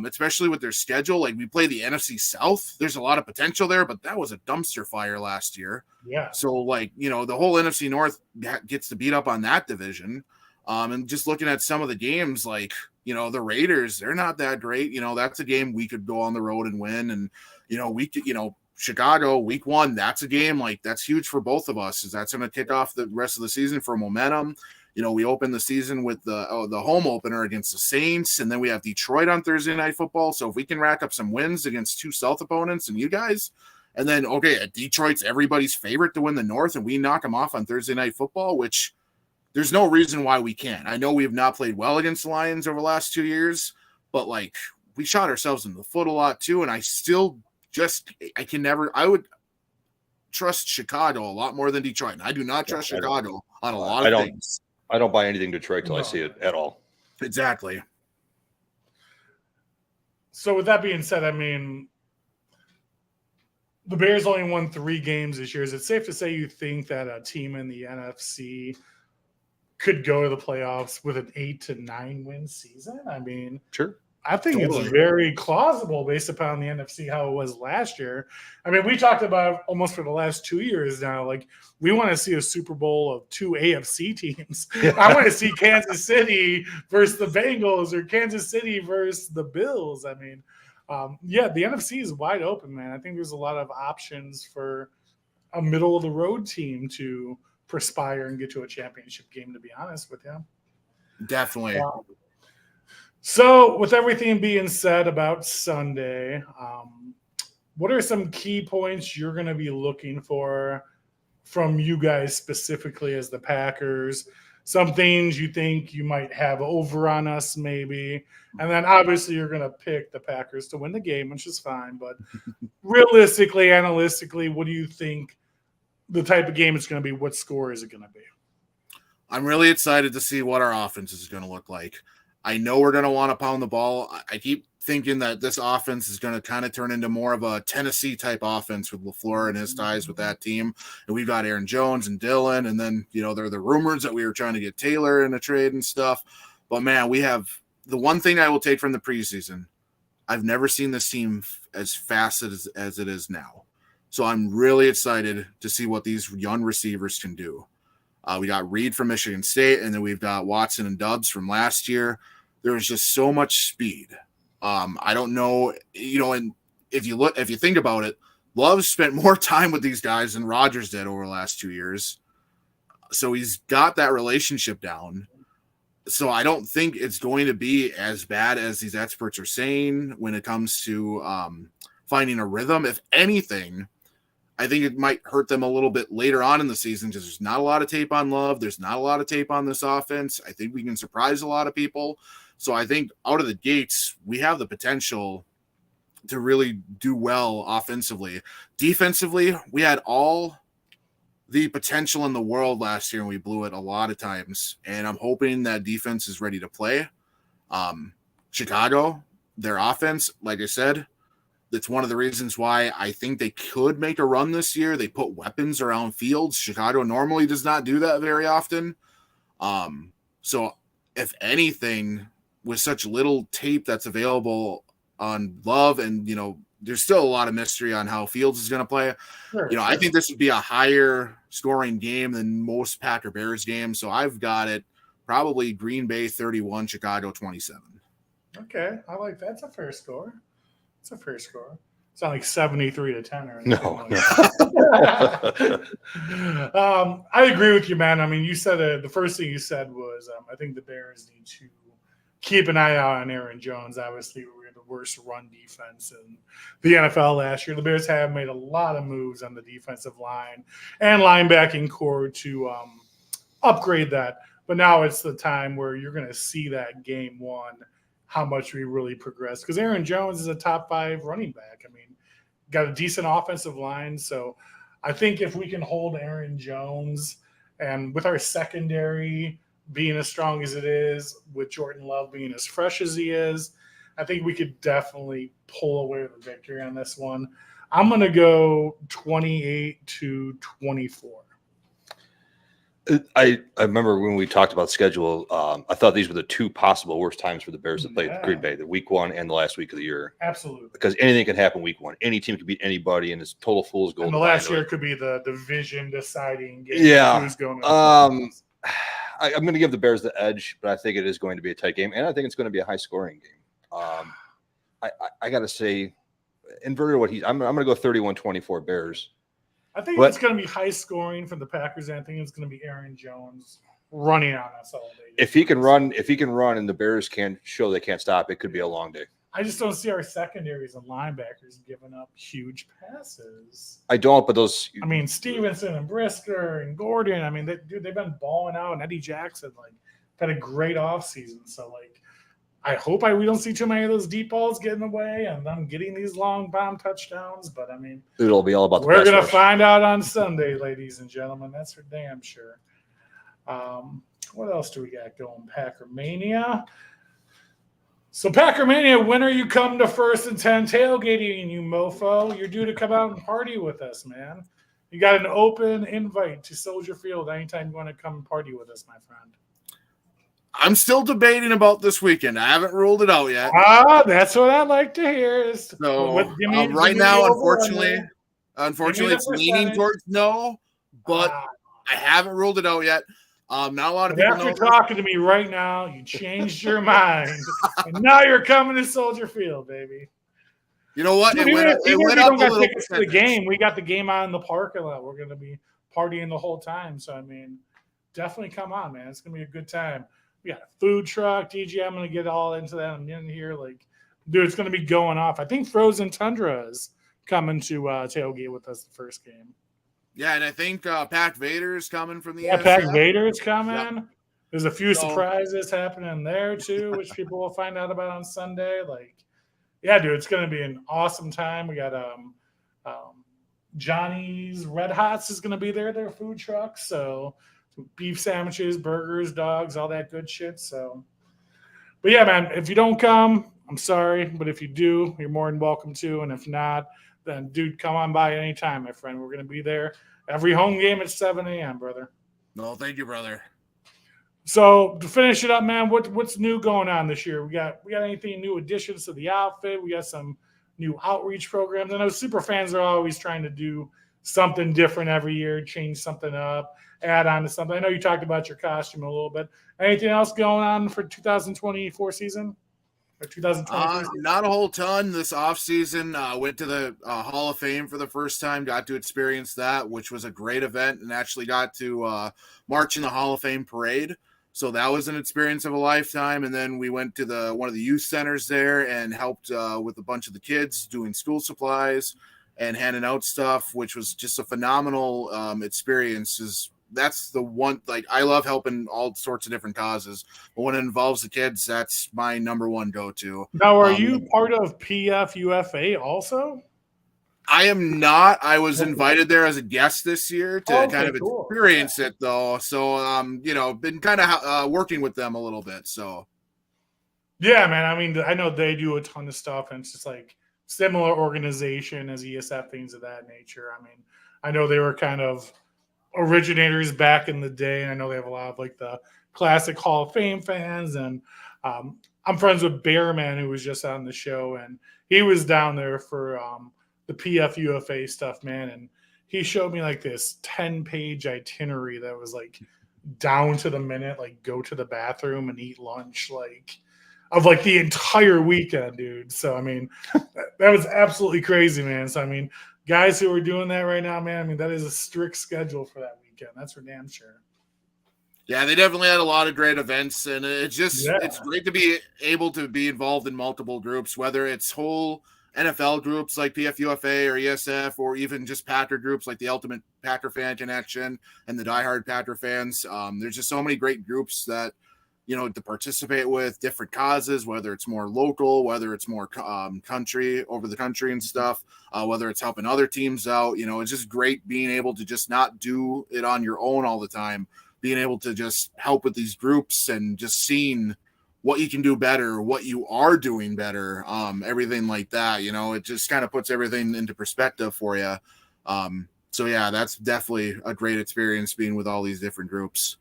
Especially with their schedule. We play the NFC South. There's a lot of potential there, but that was a dumpster fire last year. Yeah. So the whole NFC North gets to beat up on that division. And just looking at some of the games, the Raiders, they're not that great. That's a game we could go on the road and win. And, we could, Chicago week 1, that's a game that's huge for both of us. Is that's going to kick off the rest of the season for momentum. We open the season with the home opener against the Saints, and then we have Detroit on Thursday Night Football. So if we can rack up some wins against 2 South opponents and you guys, and then, Detroit's everybody's favorite to win the North, and we knock them off on Thursday Night Football, which there's no reason why we can't. I know we have not played well against the Lions over the last 2 years, but, we shot ourselves in the foot a lot too, and I would trust Chicago a lot more than Detroit. And I do not trust Chicago on a lot of things. I don't buy anything Detroit till I see it at all. Exactly. So with that being said, the Bears only won 3 games this year. Is it safe to say you think that a team in the NFC could go to the playoffs with an 8 to 9 win season? Sure. I think it's very plausible based upon the NFC, how it was last year. We talked about almost for the last 2 years now, we want to see a Super Bowl of 2 AFC teams. I want to see Kansas City versus the Bengals or Kansas City versus the Bills. The NFC is wide open, man. I think there's a lot of options for a middle of the road team to perspire and get to a championship game, to be honest with you. Definitely. So with everything being said about Sunday, what are some key points you're going to be looking for from you guys specifically as the Packers? Some things you think you might have over on us maybe. And then obviously you're going to pick the Packers to win the game, which is fine. But realistically, analytically, what do you think the type of game it's going to be? What score is it going to be? I'm really excited to see what our offense is going to look like. I know we're going to want to pound the ball. I keep thinking that this offense is going to kind of turn into more of a Tennessee type offense with LaFleur and his ties with that team. And we've got Aaron Jones and Dillon. And then, there are the rumors that we were trying to get Taylor in a trade and stuff. But man, we have the one thing I will take from the preseason. I've never seen this team as fast as it is now. So I'm really excited to see what these young receivers can do. We got Reed from Michigan State, and then we've got Watson and Dubs from last year. There was just so much speed. I don't know, and if you think about it, Love spent more time with these guys than Rodgers did over the last 2 years. So he's got that relationship down. So I don't think it's going to be as bad as these experts are saying when it comes to finding a rhythm. If anything, I think it might hurt them a little bit later on in the season because there's not a lot of tape on Love. There's not a lot of tape on this offense. I think we can surprise a lot of people. So I think out of the gates, we have the potential to really do well offensively. Defensively, we had all the potential in the world last year and we blew it a lot of times. And I'm hoping that defense is ready to play. Chicago, their offense, like I said, that's one of the reasons why I think they could make a run this year. They put weapons around fields. Chicago normally does not do that very often. So if anything, with such little tape that's available on Love, and there's still a lot of mystery on how Fields is going to play. Sure, I think this would be a higher scoring game than most Packer Bears games. So I've got it probably Green Bay 31, Chicago 27. Okay, I like that. That's a fair score. It's a fair score. It's not like 73-10 or anything. No. I agree with you, man. I mean, you said the first thing you said was I think the Bears need to keep an eye out on Aaron Jones. Obviously, we were the worst run defense in the NFL last year. The Bears have made a lot of moves on the defensive line and linebacking core to upgrade that. But now it's the time where you're going to see that game one, how much we really progress. Because Aaron Jones is a top 5 running back. I mean, got a decent offensive line. So I think if we can hold Aaron Jones and with our secondary being as strong as it is, with Jordan Love being as fresh as he is, I think we could definitely pull away the victory on this one. I'm going to go 28-24. I remember when we talked about schedule, I thought these were the 2 possible worst times for the Bears to play Green Bay, the week 1 and the last week of the year. Absolutely. Because anything can happen week 1. Any team can beat anybody, and it's total fool's gold. And the last year could be the division deciding game. Yeah. Who's going to I'm going to give the Bears the edge, but I think it is going to be a tight game, and I think it's going to be a high-scoring game. I got to say, inverted what I'm going to go 31-24 Bears. I think it's going to be high scoring for the Packers. And I think it's going to be Aaron Jones running on us all day. If he can run, and the Bears can show they can't stop, it could be a long day. I just don't see our secondaries and linebackers giving up huge passes. I don't, but those. I mean, Stevenson and Brisker and Gordon. I mean, they've been balling out, and Eddie Jackson had a great offseason. So I hope we don't see too many of those deep balls getting away and them getting these long bomb touchdowns. But I mean, it'll be all about the we're going to find out on Sunday, ladies and gentlemen. That's for damn sure. What else do we got going? Packermania. So Packermania, when are you coming to First and 10 tailgating, you mofo? You're due to come out and party with us, man. You got an open invite to Soldier Field anytime you want to come and party with us, my friend. I'm still debating about this weekend. I haven't ruled it out yet. That's what I like to hear. So right now, unfortunately, it's leaning towards no, but I haven't ruled it out yet. Not a lot of people after talking to me right now, you changed your mind, and now you're coming to Soldier Field, baby. You know what? It went up a little. Tickets to the game. We got the game on in the parking lot. We're going to be partying the whole time. So I mean, definitely come on, man. It's going to be a good time. We got a food truck, DJ. I'm going to get all into that. I'm in here, dude, it's going to be going off. I think Frozen Tundra is coming to tailgate with us the first game. Yeah, and I think Pac Vader's coming from the NFL. Pac Vader's coming. Yep. There's a few surprises happening there too, which people will find out about on Sunday. Yeah, dude, it's going to be an awesome time. We got Johnny's Red Hots is going to be there, their food truck. So beef sandwiches, burgers, dogs, all that good shit. So, but yeah, man, if you don't come, I'm sorry. But if you do, you're more than welcome to. And if not, then dude, come on by anytime, my friend. We're going to be there every home game at 7 a.m., brother. No, thank you, brother. So to finish it up, man, what's new going on this year? We got anything new additions to the outfit? We got some new outreach programs. I know super fans are always trying to do something different every year, change something up, add on to something. I know you talked about your costume a little bit. Anything else going on for 2024 season? Or 2023? Not a whole ton this offseason. Went to the Hall of Fame for the first time, got to experience that, which was a great event, and actually got to march in the Hall of Fame parade. So that was an experience of a lifetime. And then we went to one of the youth centers there and helped with a bunch of the kids doing school supplies and handing out stuff, which was just a phenomenal experience. That's the one, like, I love helping all sorts of different causes, but when it involves the kids, that's my number one go-to. Now, are you part of PFUFA also? I am not. I was invited there as a guest this year to kind of experience it, though. So, been kind of working with them a little bit. So, yeah, man. I mean, I know they do a ton of stuff, and it's just like similar organization as ESF, things of that nature. I mean, I know they were kind of originators back in the day, and I know they have a lot of like the classic Hall of Fame fans, and I'm friends with Bearman, who was just on the show, and he was down there for the PFUFA stuff, man, and he showed me like this 10-page itinerary that was like down to the minute, like go to the bathroom and eat lunch, like of like the entire weekend, dude. So I mean, that was absolutely crazy, man. So I mean, guys who are doing that right now, man, I mean, that is a strict schedule for that weekend. That's for damn sure. Yeah, they definitely had a lot of great events, and it's great to be able to be involved in multiple groups, whether it's whole NFL groups like PFUFA or ESF, or even just Packer groups like the Ultimate Packer Fan Connection and the Diehard Packer Fans. There's just so many great groups that, to participate with different causes, whether it's more local, whether it's more country, over the country and stuff, whether it's helping other teams out. It's just great being able to just not do it on your own all the time, being able to just help with these groups and just seeing what you can do better, what you are doing better, everything like that. It just kind of puts everything into perspective for you. So yeah, that's definitely a great experience being with all these different groups.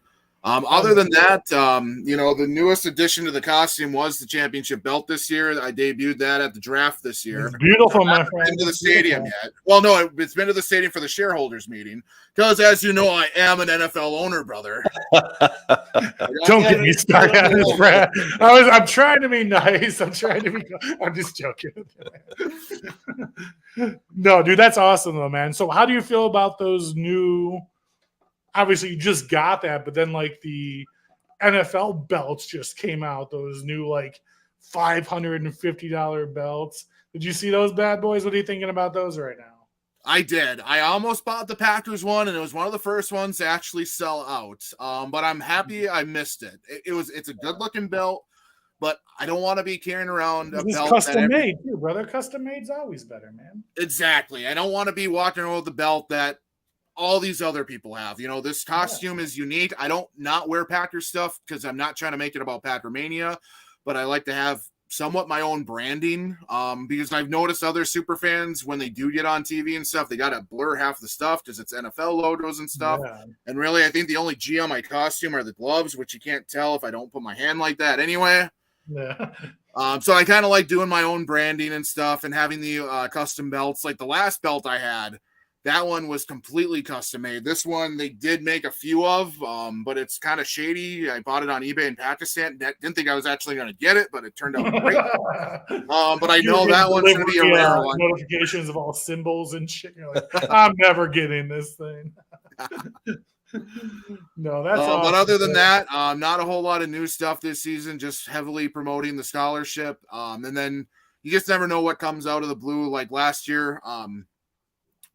Other than that, the newest addition to the costume was the championship belt this year. I debuted that at the draft this year. It's beautiful, my friend. Been to the stadium yet? Well, no, it's been to the stadium for the shareholders meeting because, as you know, I am an NFL owner, brother. Don't get me started on this, Brad. I'm trying to be nice. I'm just joking. No, dude, that's awesome though, man. So how do you feel about those new? Obviously, you just got that, but then like the NFL belts just came out, those new like $550 belts. Did you see those bad boys? What are you thinking about those right now? I did. I almost bought the Packers one, and it was one of the first ones to actually sell out. But I'm happy I missed it. It's a good looking belt, but I don't want to be carrying around a belt. Custom made too, brother. Custom made's always better, man. Exactly. I don't want to be walking around with a belt that all these other people have. This costume is unique. I don't not wear Packer stuff because I'm not trying to make it about Packermania, but I like to have somewhat my own branding because I've noticed other super fans, when they do get on TV and stuff, they got to blur half the stuff because it's NFL logos and stuff. Yeah. And really, I think the only G on my costume are the gloves, which you can't tell if I don't put my hand like that anyway. Yeah. So I kind of like doing my own branding and stuff and having the custom belts. Like the last belt I had, that one was completely custom made. This one they did make a few of, but it's kind of shady. I bought it on eBay in Pakistan. Didn't think I was actually going to get it, but it turned out great. But I know that one's going to be a rare one. Notifications of all symbols and shit. You're like, I'm never getting this thing. No, that's awesome. But other than that, not a whole lot of new stuff this season. Just heavily promoting the scholarship, and then you just never know what comes out of the blue. Like last year,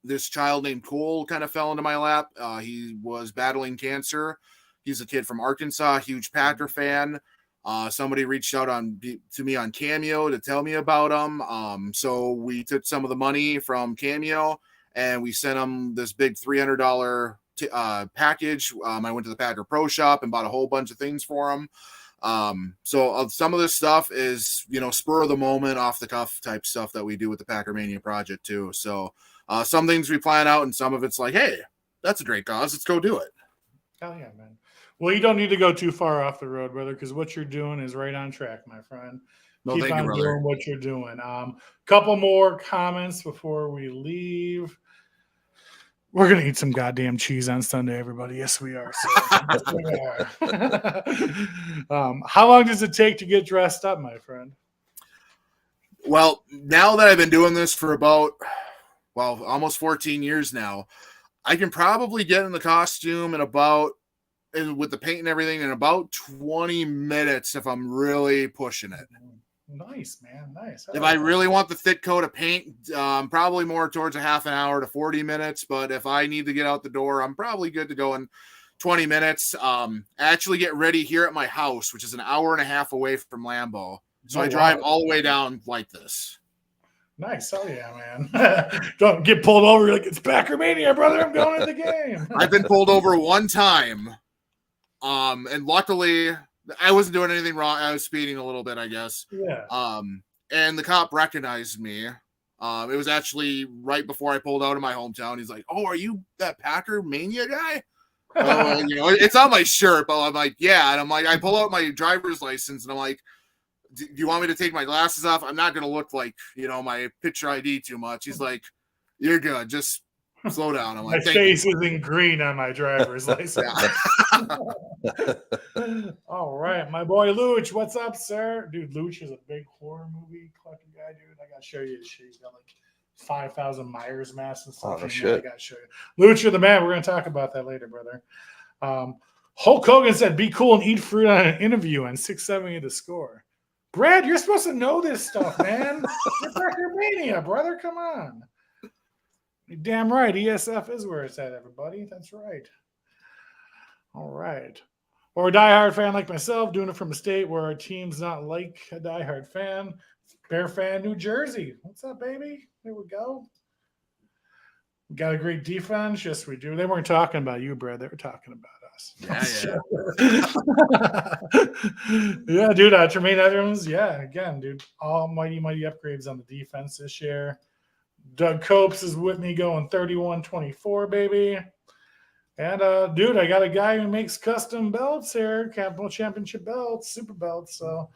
this child named Cole kind of fell into my lap. He was battling cancer. He's a kid from Arkansas, huge Packer fan. Somebody reached out to me on CAMEO to tell me about him. So we took some of the money from CAMEO and we sent him this big $300 package. I went to the Packer Pro Shop and bought a whole bunch of things for him. So some of this stuff is, spur of the moment, off the cuff type stuff that we do with the Packermania project too. So some things we plan out and some of it's like, hey, that's a great cause. Let's go do it. Hell yeah, man. Well, you don't need to go too far off the road, brother, because what you're doing is right on track, my friend. No, Keep on doing what you're doing. Couple more comments before we leave. We're going to eat some goddamn cheese on Sunday, everybody. Yes, we are. Yes, we are. How long does it take to get dressed up, my friend? Well, now that I've been doing this for about, almost 14 years now, I can probably get in the costume in about with the paint and everything in about 20 minutes if I'm really pushing it. Nice, man. Nice. If I really want the thick coat of paint, probably more towards a half an hour to 40 minutes. But if I need to get out the door, I'm probably good to go in 20 minutes. I actually get ready here at my house, which is an hour and a half away from Lambeau. So I drive all the way down like this. Nice. Hell yeah, man. Don't get pulled over. You're like, it's Packermania, brother. I'm going to the game. I've been pulled over one time. And luckily I wasn't doing anything wrong. I was speeding a little bit, I guess. Yeah. And the cop recognized me. It was actually right before I pulled out of my hometown. He's like, "Oh, are you that Packermania guy?" It's on my shirt, but I'm like, "Yeah." And I'm like, I pull out my driver's license, and I'm like, "Do you want me to take my glasses off? I'm not going to look like, my picture ID too much." He's like, "You're good. Just slow down." I'm like, my face isn't green on my driver's license. All right, my boy Luch, what's up, sir? Dude, Luch is a big horror movie collector guy, dude. I gotta show you his shit. He's got like 5,000 Myers masks and stuff. Oh, no shit. I gotta show you. Luch, you're the man. We're gonna talk about that later, brother. Hulk Hogan said, "Be cool and eat fruit on an interview," and 670 the score. Brad, you're supposed to know this stuff, man. You're Packermania, brother. Come on. You're damn right. ESF is where it's at, everybody. That's right. All right. Or a diehard fan like myself, doing it from a state where our team's not like a diehard fan. Bear fan, New Jersey. What's up, baby? There we go. We got a great defense. Yes, we do. They weren't talking about you, Brad. They were talking about us. Yeah, dude. Tremaine Edmonds. Yeah, again, dude. All mighty upgrades on the defense this year. Doug Copes is with me going 31-24, baby. And, dude, I got a guy who makes custom belts here, Capital Championship belts, super belts. So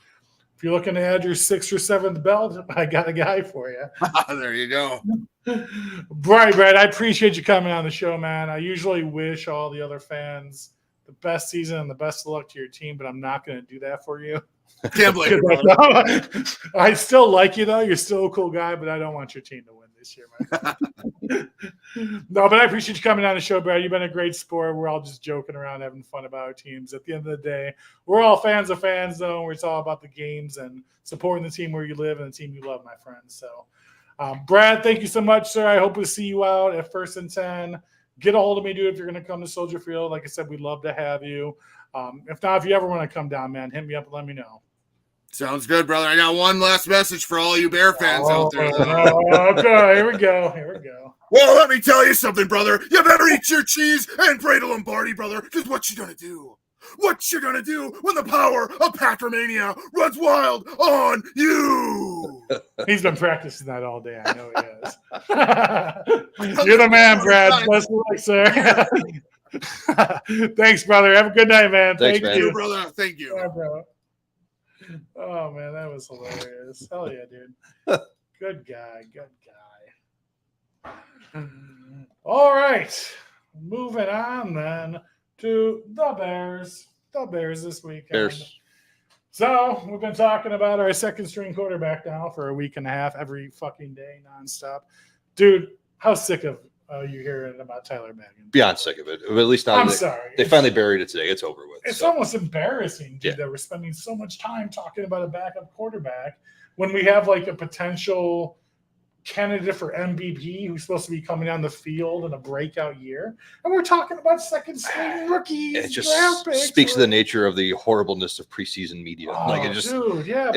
if you're looking to add your 6th or 7th belt, I got a guy for you. There you go. Brad, I appreciate you coming on the show, man. I usually wish all the other fans the best season and the best of luck to your team, but I'm not going to do that for you. Can't blame you. I still like you, though. You're still a cool guy, but I don't want your team to win this year, man. No, but I appreciate you coming on the show, Brad. You've been a great sport. We're all just joking around, having fun about our teams. At the end of the day, we're all fans of fans, though, where it's all about the games and supporting the team where you live and the team you love, my friends. So, Brad, thank you so much, sir. I hope to see you out at 1st and 10. Get a hold of me, dude, if you're going to come to Soldier Field. Like I said, we'd love to have you. If not, if you ever want to come down, man, hit me up and let me know. Sounds good, brother. I got one last message for all you Bear fans out there. Okay, here we go. Well, let me tell you something, brother. You better eat your cheese and pray to Lombardi, brother, because what you gonna do? What you gonna do when the power of Packermania runs wild on you? He's been practicing that all day. I know he is. You're the man, Brad. Best of luck, sir. Thanks, brother. Have a good night, man. Thanks, Thank man. you, brother. Thank you. Yeah, bro. Oh, man, that was hilarious. Hell yeah, dude. Good guy. All right. Moving on then to the Bears. The Bears this weekend. Bears. So we've been talking about our second string quarterback now for a week and a half, every fucking day, nonstop. Dude, how sick of you hearing about Tyler Baggins? Beyond sick of it. At least now I'm sorry. They finally buried it today. It's over with. It's so. almost embarrassing, dude, that we're spending so much time talking about a backup quarterback when we have like a potential candidate for MVP who's supposed to be coming on the field in a breakout year. And we're talking about second string rookies. It just speaks to the nature of the horribleness of preseason media. Oh, like it just, dude, yeah,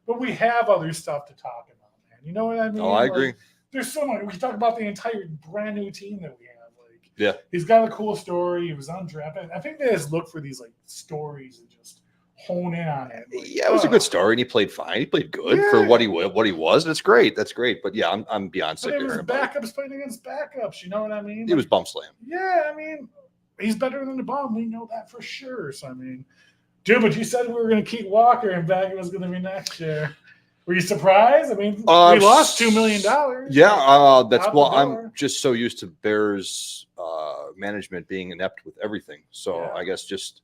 but we have other stuff to talk about, man. You know what I mean? Oh, I agree. There's so much. We can talk about the entire brand new team that we have. Like, yeah, he's got a cool story. He was undrafted. I think they just look for these like stories and just hone in on it. Like, yeah, it was a good story, and he played fine. He played good for what he was. That's great. That's great. But yeah, I'm beyond sick of hearing about it. Backups playing against backups. You know what I mean? He was bum slam. Yeah, I mean, he's better than the bum. We know that for sure. So I mean, dude, but you said we were going to keep Walker, and Baggett was going to be next year. Were you surprised? I mean, we lost $2 million. Yeah, that's I'm just so used to Bears management being inept with everything. So I guess just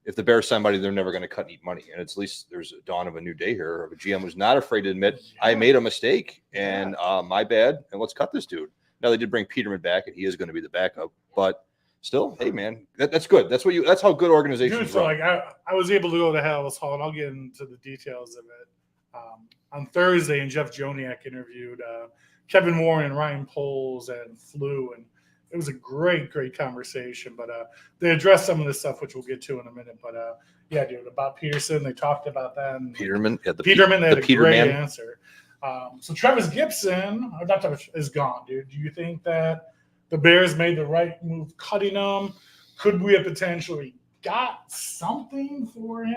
if the Bears sign somebody, they're never going to cut and eat money. And at least there's a dawn of a new day here of a GM who's not afraid to admit I made a mistake and my bad. And let's cut this dude. Now they did bring Peterman back, and he is going to be the backup. But still, hey man, that's good. That's how good organizations Dude, so run. like I was able to go to Hallis Hall, and I'll get into the details of it. On Thursday, and Jeff Joniak interviewed Kevin Warren and Ryan Poles and Flew, and it was a great conversation. But they addressed some of this stuff, which we'll get to in a minute. But yeah, dude, about Peterson, they talked about that. And Peterman, yeah, Peterman, they had a great Peterman answer. So Travis Gibson, not Travis, is gone, dude. Do you think that the Bears made the right move cutting him? Could we have potentially got something for him?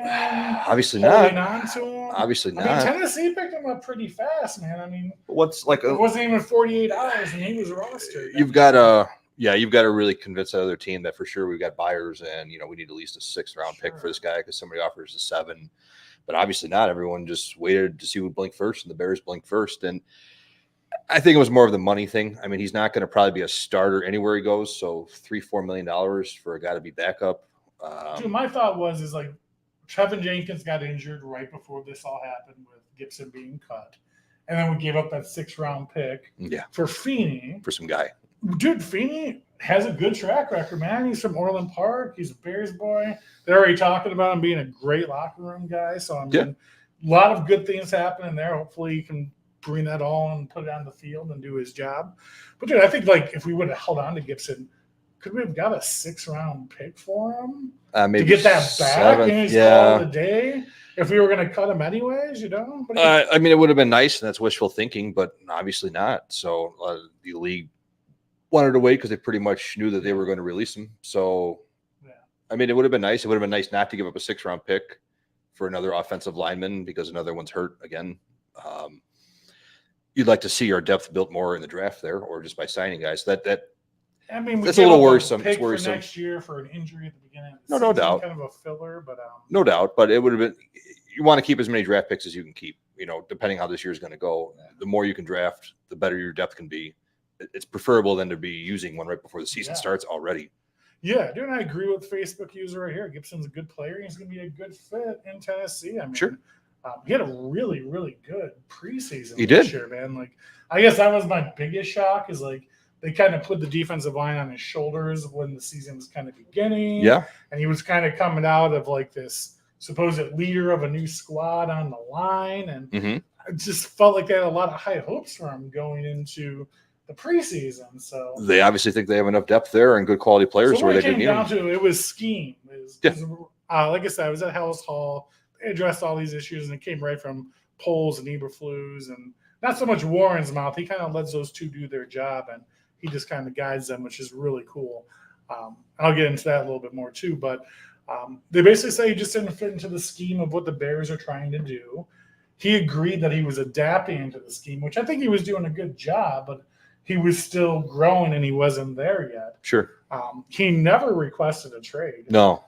Obviously holding not. on to him? Obviously not. I mean, Tennessee picked him up pretty fast, man. I mean, What's like it wasn't even 48 hours, and he was rostered. you've got to really convince that other team that for sure we've got buyers, and we need at least a 6th round pick for this guy because somebody offers a 7. But obviously not. Everyone just waited to see who would blink first, and the Bears blinked first. And I think it was more of the money thing. I mean, he's not going to probably be a starter anywhere he goes. So $3-4 million for a guy to be backup. Dude, my thought is like Trevin Jenkins got injured right before this all happened with Gibson being cut. And then we gave up that 6th round pick for Feeney. For some guy. Dude, Feeney has a good track record, man. He's from Orland Park. He's a Bears boy. They're already talking about him being a great locker room guy. So, I mean, a lot of good things happening there. Hopefully he can bring that all and put it on the field and do his job. But, dude, I think, like, if we would have held on to Gibson, could we have got a 6th round pick for him? Maybe to get that back 7th, in his call of the day? If we were going to cut him anyways, I mean, it would have been nice, and that's wishful thinking, but obviously not. So the league wanted to wait because they pretty much knew that they were going to release him. So, I mean, it would have been nice. It would have been nice not to give up a 6th round pick for another offensive lineman because another one's hurt again. You'd like to see our depth built more in the draft there, or just by signing guys. I mean, that's a little worrisome. Pick it's worrisome. For next year for an injury at the beginning. Of the no season, doubt. Kind of a filler, but no doubt. But it would have been. You want to keep as many draft picks as you can keep. Depending how this year is going to go, the more you can draft, the better your depth can be. It's preferable than to be using one right before the season starts already. Yeah, dude, I agree with Facebook user right here. Gibson's a good player. He's going to be a good fit in Tennessee. I mean, sure. He had a really, really good preseason this year, man. Like, I guess that was my biggest shock is like they kind of put the defensive line on his shoulders when the season was kind of beginning. Yeah. And he was kind of coming out of like this supposed leader of a new squad on the line. And I just felt like they had a lot of high hopes for him going into the preseason. So they obviously think they have enough depth there and good quality players so where they came can down to it was scheme. Like I said, I was at Hallis Hall. They addressed all these issues, and it came right from Poles and Eberflus, and not so much Warren's mouth. He kind of lets those two do their job, and he just kind of guides them, which is really cool. I'll get into that a little bit more too, but they basically say he just didn't fit into the scheme of what the Bears are trying to do. He agreed that he was adapting into the scheme, which I think he was doing a good job, but he was still growing and he wasn't there yet. Sure. He never requested a trade. No.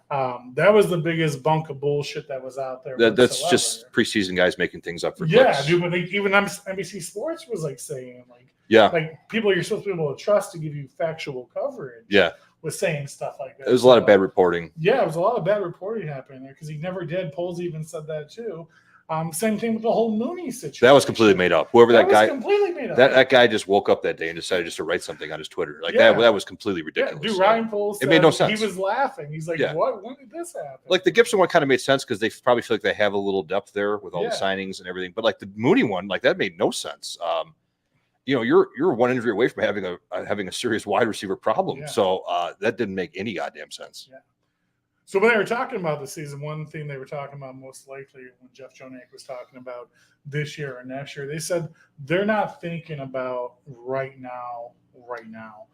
That was the biggest bunk of bullshit that was out there. That's just preseason guys making things up for clicks. Clicks. Dude, but even NBC Sports was like saying, like people you're supposed to be able to trust to give you factual coverage. Yeah. Was saying stuff like that. There was a lot of bad reporting. Yeah, it was a lot of bad reporting happening there because he never did. Poles even said that too. Same thing with the whole Mooney situation. That was completely made up. Whoever that guy, completely made up. That guy just woke up that day and decided just to write something on his Twitter. That was completely ridiculous. Dude, Ryan Poles said it made no sense. He was laughing. He's like, "What? When did this happen?" Like the Gibson one kind of made sense because they probably feel like they have a little depth there with all the signings and everything. But like the Mooney one, like that made no sense. You're one injury away from having a serious wide receiver problem. Yeah. So that didn't make any goddamn sense. Yeah. So when they were talking about the season, one thing they were talking about most likely when Jeff Joniak was talking about this year or next year, they said they're not thinking about right now.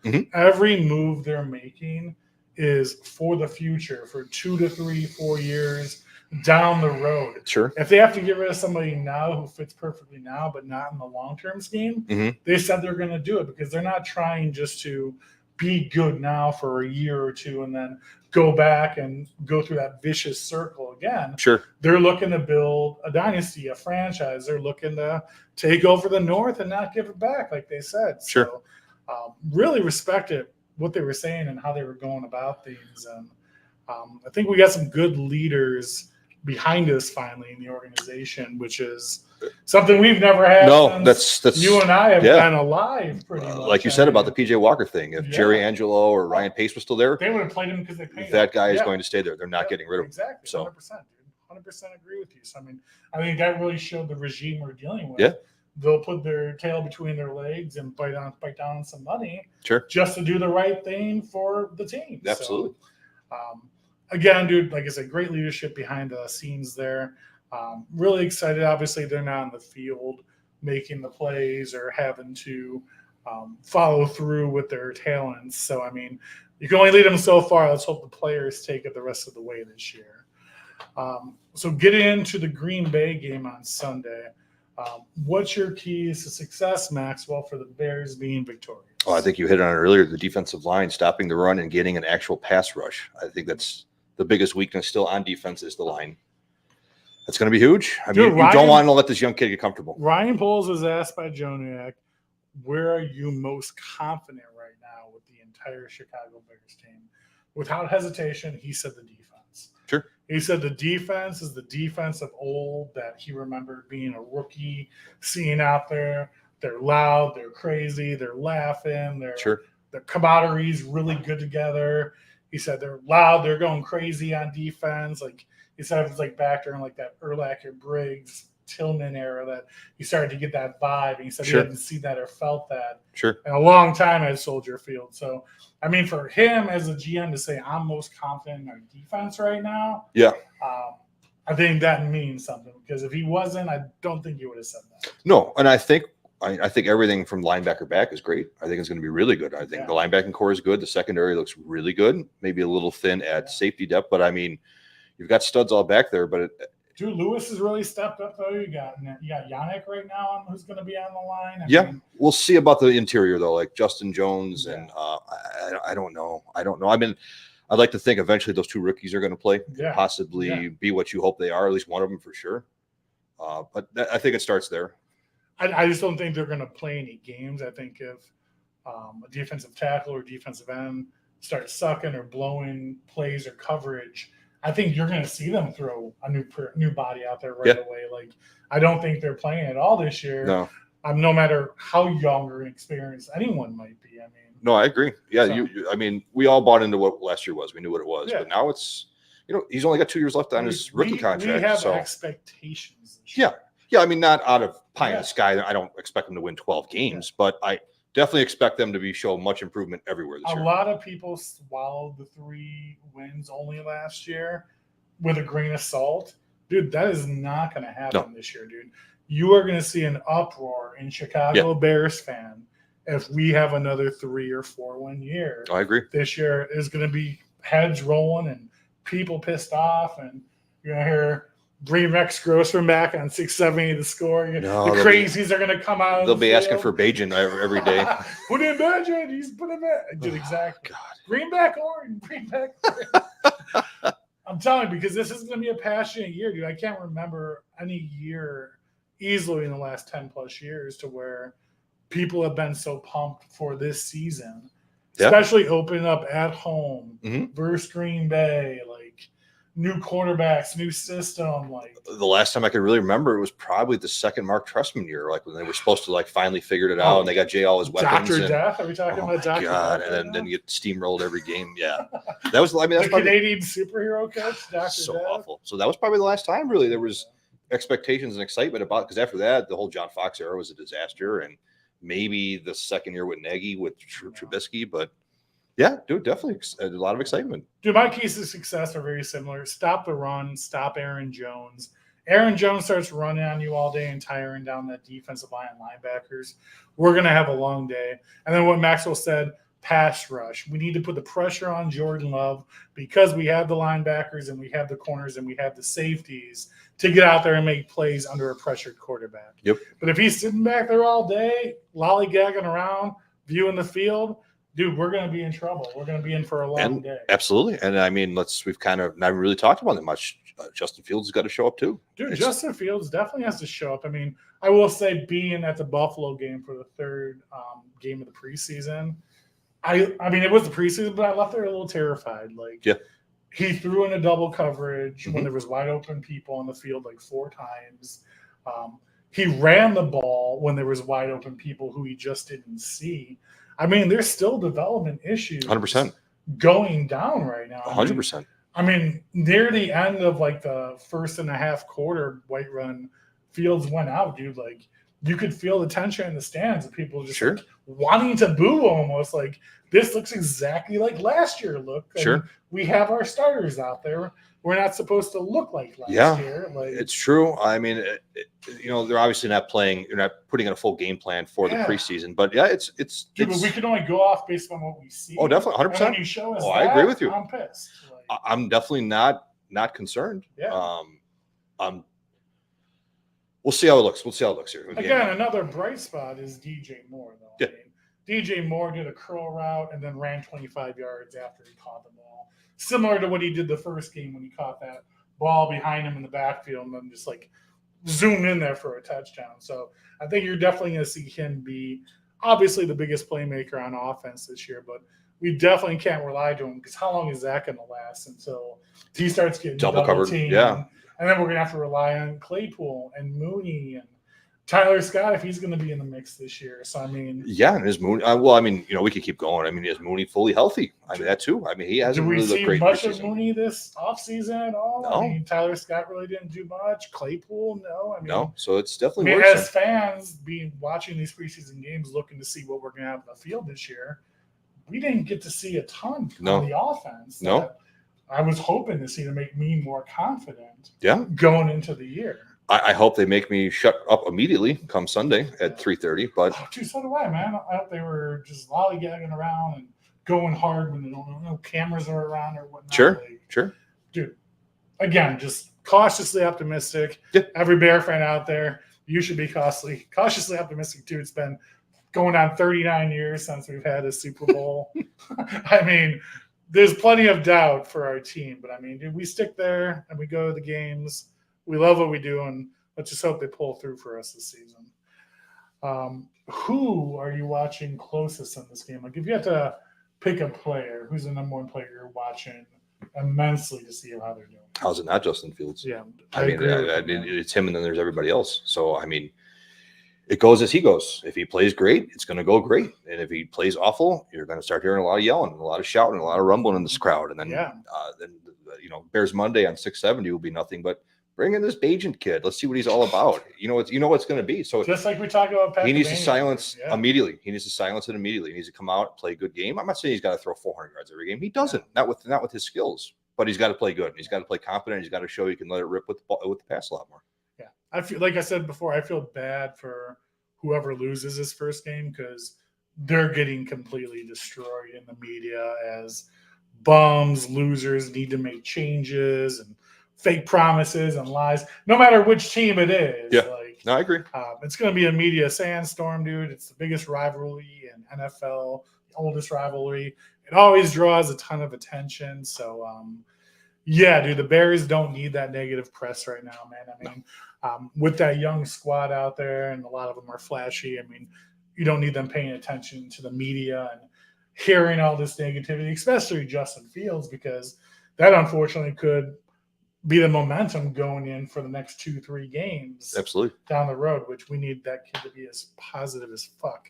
Mm-hmm. Every move they're making is for the future, for 2 to 3, 4 years down the road. Sure. If they have to get rid of somebody now who fits perfectly now, but not in the long-term scheme, they said they're going to do it because they're not trying just to be good now for a year or two and then go back and go through that vicious circle again. Sure. They're looking to build a dynasty, a franchise. They're looking to take over the North and not give it back, like they said. Sure. So really respected what they were saying and how they were going about things. And I think we got some good leaders behind us finally in the organization, which is something we've never had. No, since that's you and I have yeah. been alive pretty much. Like you said about the PJ Walker thing. If Yeah. Jerry Angelo or Ryan Pace was still there, they would have played him because they paid that guy him. is Yeah. going to stay there. They're not getting rid of him. Exactly. So 100%, dude. 100% agree with you. So, I mean, I think that really showed the regime we're dealing with. Yeah. They'll put their tail between their legs and bite down on some money Sure. just to do the right thing for the team. Absolutely. So, again, dude, like I said, great leadership behind the scenes there. Really excited. Obviously, they're not in the field making the plays or having to follow through with their talents. So, I mean, you can only lead them so far. Let's hope the players take it the rest of the way this year. So getting into the Green Bay game on Sunday, what's your keys to success, Maxwell, for the Bears being victorious? Oh, I think you hit on it earlier. The defensive line stopping the run and getting an actual pass rush. I think that's the biggest weakness still on defense is the line. That's going to be huge. I mean, you don't want to let this young kid get comfortable. Ryan Poles was asked by Joniak, where are you most confident right now with the entire Chicago Bears team? Without hesitation, he said the defense. Sure. He said the defense is the defense of old that he remembered being a rookie, seeing out there. They're loud, they're crazy, they're laughing, their camaraderie's really good together. He said they're loud, they're going crazy on defense. Like he said, it was like back during like that Urlacher, Briggs, Tillman era that he started to get that vibe. And he said he hadn't seen that or felt that in a long time at Soldier Field. So, I mean, for him as a GM to say I'm most confident in our defense right now, I think that means something because if he wasn't, I don't think he would have said that. No, and I think everything from linebacker back is great. I think it's going to be really good. I think the linebacking core is good. The secondary looks really good. Maybe a little thin at safety depth, but I mean, you've got studs all back there. But Dude, Lewis has really stepped up though. You got Yannick right now who's going to be on the line. I mean, we'll see about the interior though, like Justin Jones and I don't know. I mean, I'd like to think eventually those two rookies are going to play, possibly be what you hope they are. At least one of them for sure. But I think it starts there. I just don't think they're going to play any games. I think if a defensive tackle or defensive end starts sucking or blowing plays or coverage, I think you're going to see them throw a new body out there right away. Like I don't think they're playing at all this year. No. No matter how young or inexperienced anyone might be. I mean, no, I agree. Yeah, I mean, we all bought into what last year was. We knew what it was, but now it's he's only got 2 years left on his rookie contract. We have expectations. This year. Yeah, I mean, not out of pie in the sky. I don't expect them to win 12 games, but I definitely expect them to show much improvement everywhere this year. A lot of people swallowed the 3 wins only last year with a grain of salt. Dude, that is not going to happen this year, dude. You are going to see an uproar in Chicago Bears fan if we have another 3 or 4 win year. I agree. This year is going to be heads rolling and people pissed off, and you're going to hear Bring Rex Grossman back on 670 to score. The crazies are going to come out. They'll be asking for Bajan every day. Put in Bajan. He's put in that. Dude, exactly. God. Bring back Orange. Bring back Orange. I'm telling you, because this is going to be a passionate year, dude. I can't remember any year easily in the last 10 plus years to where people have been so pumped for this season, especially opening up at home versus Green Bay, like new quarterbacks, new system. Like the last time I could really remember, it was probably the second Mark Trestman year, like when they were supposed to finally figured it out and they got Jay all his weapons. Dr. Death? Are we talking about Dr. God, Death? And then you get steamrolled every game. Yeah, that was. I mean, that's the Canadian superhero coach, Dr. So Death. awful. So that was probably the last time really there was expectations and excitement about, because after that the whole John Fox era was a disaster, and maybe the second year with Nagy with Trubisky, but. Yeah, dude, definitely a lot of excitement. Dude, my keys to success are very similar. Stop the run, stop Aaron Jones. Aaron Jones starts running on you all day and tiring down that defensive line and linebackers. We're going to have a long day. And then what Maxwell said, pass rush. We need to put the pressure on Jordan Love because we have the linebackers and we have the corners and we have the safeties to get out there and make plays under a pressured quarterback. Yep. But if he's sitting back there all day, lollygagging around, viewing the field – dude, we're going to be in trouble. We're going to be in for a long day. Absolutely. And I mean, we've kind of not really talked about it much. Justin Fields has got to show up too. Dude, Justin Fields definitely has to show up. I mean, I will say being at the Buffalo game for the third game of the preseason, I mean, it was the preseason, but I left there a little terrified. he threw in a double coverage when there was wide open people on the field like 4 times. He ran the ball when there was wide open people who he just didn't see. I mean, there's still development issues 100%. going down right now. 100%. I mean, near the end of like the first and a half quarter, White Run Fields went out, dude. Like, you could feel the tension in the stands of people just like, wanting to boo almost. Like, this looks exactly like last year looked. And we have our starters out there. We're not supposed to look like last year. Like, it's true. I mean, they're obviously not playing. You're not putting in a full game plan for the preseason. But it's. Dude, but we can only go off based on what we see. Oh, definitely, 100%. When you show us I agree with you. I'm pissed. Like, I'm definitely not concerned. Yeah. We'll see how it looks. Here. Again, another bright spot is DJ Moore, though. Yeah. I mean, DJ Moore did a curl route and then ran 25 yards after he caught the ball. Similar to what he did the first game when he caught that ball behind him in the backfield and then just like zoomed in there for a touchdown. So I think you're definitely going to see him be obviously the biggest playmaker on offense this year, but we definitely can't rely on him because how long is that going to last until he starts getting double covered? teamed? Yeah. And then we're going to have to rely on Claypool and Mooney and Tyler Scott if he's going to be in the mix this year. So, I mean. Yeah, and is Mooney. Well, I mean, we could keep going. I mean, is Mooney fully healthy? I mean, that too. I mean, he hasn't really looked great. Do we see much of Mooney this offseason at all? No. I mean, Tyler Scott really didn't do much. Claypool, no. I mean, no. So it's definitely worse. As fans, watching these preseason games, looking to see what we're going to have on the field this year, we didn't get to see a ton on the offense. No. I was hoping to see to make me more confident going into the year. I hope they make me shut up immediately come Sunday at 3:30. But dude, so do I, man. I hope they were just lollygagging around and going hard when no cameras are around or whatnot. Sure. Dude, again, just cautiously optimistic. Yeah. Every Bear fan out there, you should be cautiously optimistic too. It's been going on 39 years since we've had a Super Bowl. I mean, there's plenty of doubt for our team, but I mean, dude, we stick there and we go to the games. We love what we do, and let's just hope they pull through for us this season. Who are you watching closest in this game? Like, if you had to pick a player, who's the number one player you're watching immensely to see how they're doing? How's it not Justin Fields? Yeah, I mean, it's him, and then there's everybody else. So, I mean, it goes as he goes. If he plays great, it's going to go great. And if he plays awful, you're going to start hearing a lot of yelling, a lot of shouting, a lot of rumbling in this crowd. And then, Bears Monday on 670 will be nothing but bring in this Bajent kid. Let's see what he's all about. You know what's going to be. So just like we talked about, Packermania, he needs to silence immediately. He needs to silence it immediately. He needs to come out, play a good game. I'm not saying he's got to throw 400 yards every game. He doesn't. Not with his skills. But he's got to play good. He's got to play confident. He's got to show he can let it rip with the pass a lot more. Yeah, I feel like I said before. I feel bad for whoever loses his first game because they're getting completely destroyed in the media as bums, losers, need to make changes and fake promises and lies, no matter which team it is. Yeah, no, I agree. It's going to be a media sandstorm, dude. It's the biggest rivalry in NFL, the oldest rivalry. It always draws a ton of attention. So, dude, the Bears don't need that negative press right now, man. I mean, with that young squad out there, and a lot of them are flashy, I mean, you don't need them paying attention to the media and hearing all this negativity, especially Justin Fields, because that unfortunately could be the momentum going in for the next 2-3 games. Absolutely. Down the road, which we need that kid to be as positive as fuck.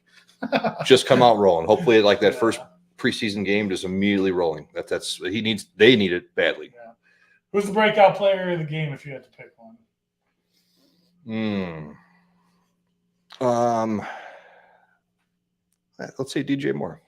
Just come out rolling. Hopefully, like that first preseason game, just immediately rolling. They need it badly. Yeah. Who's the breakout player of the game if you had to pick one? Let's say DJ Moore.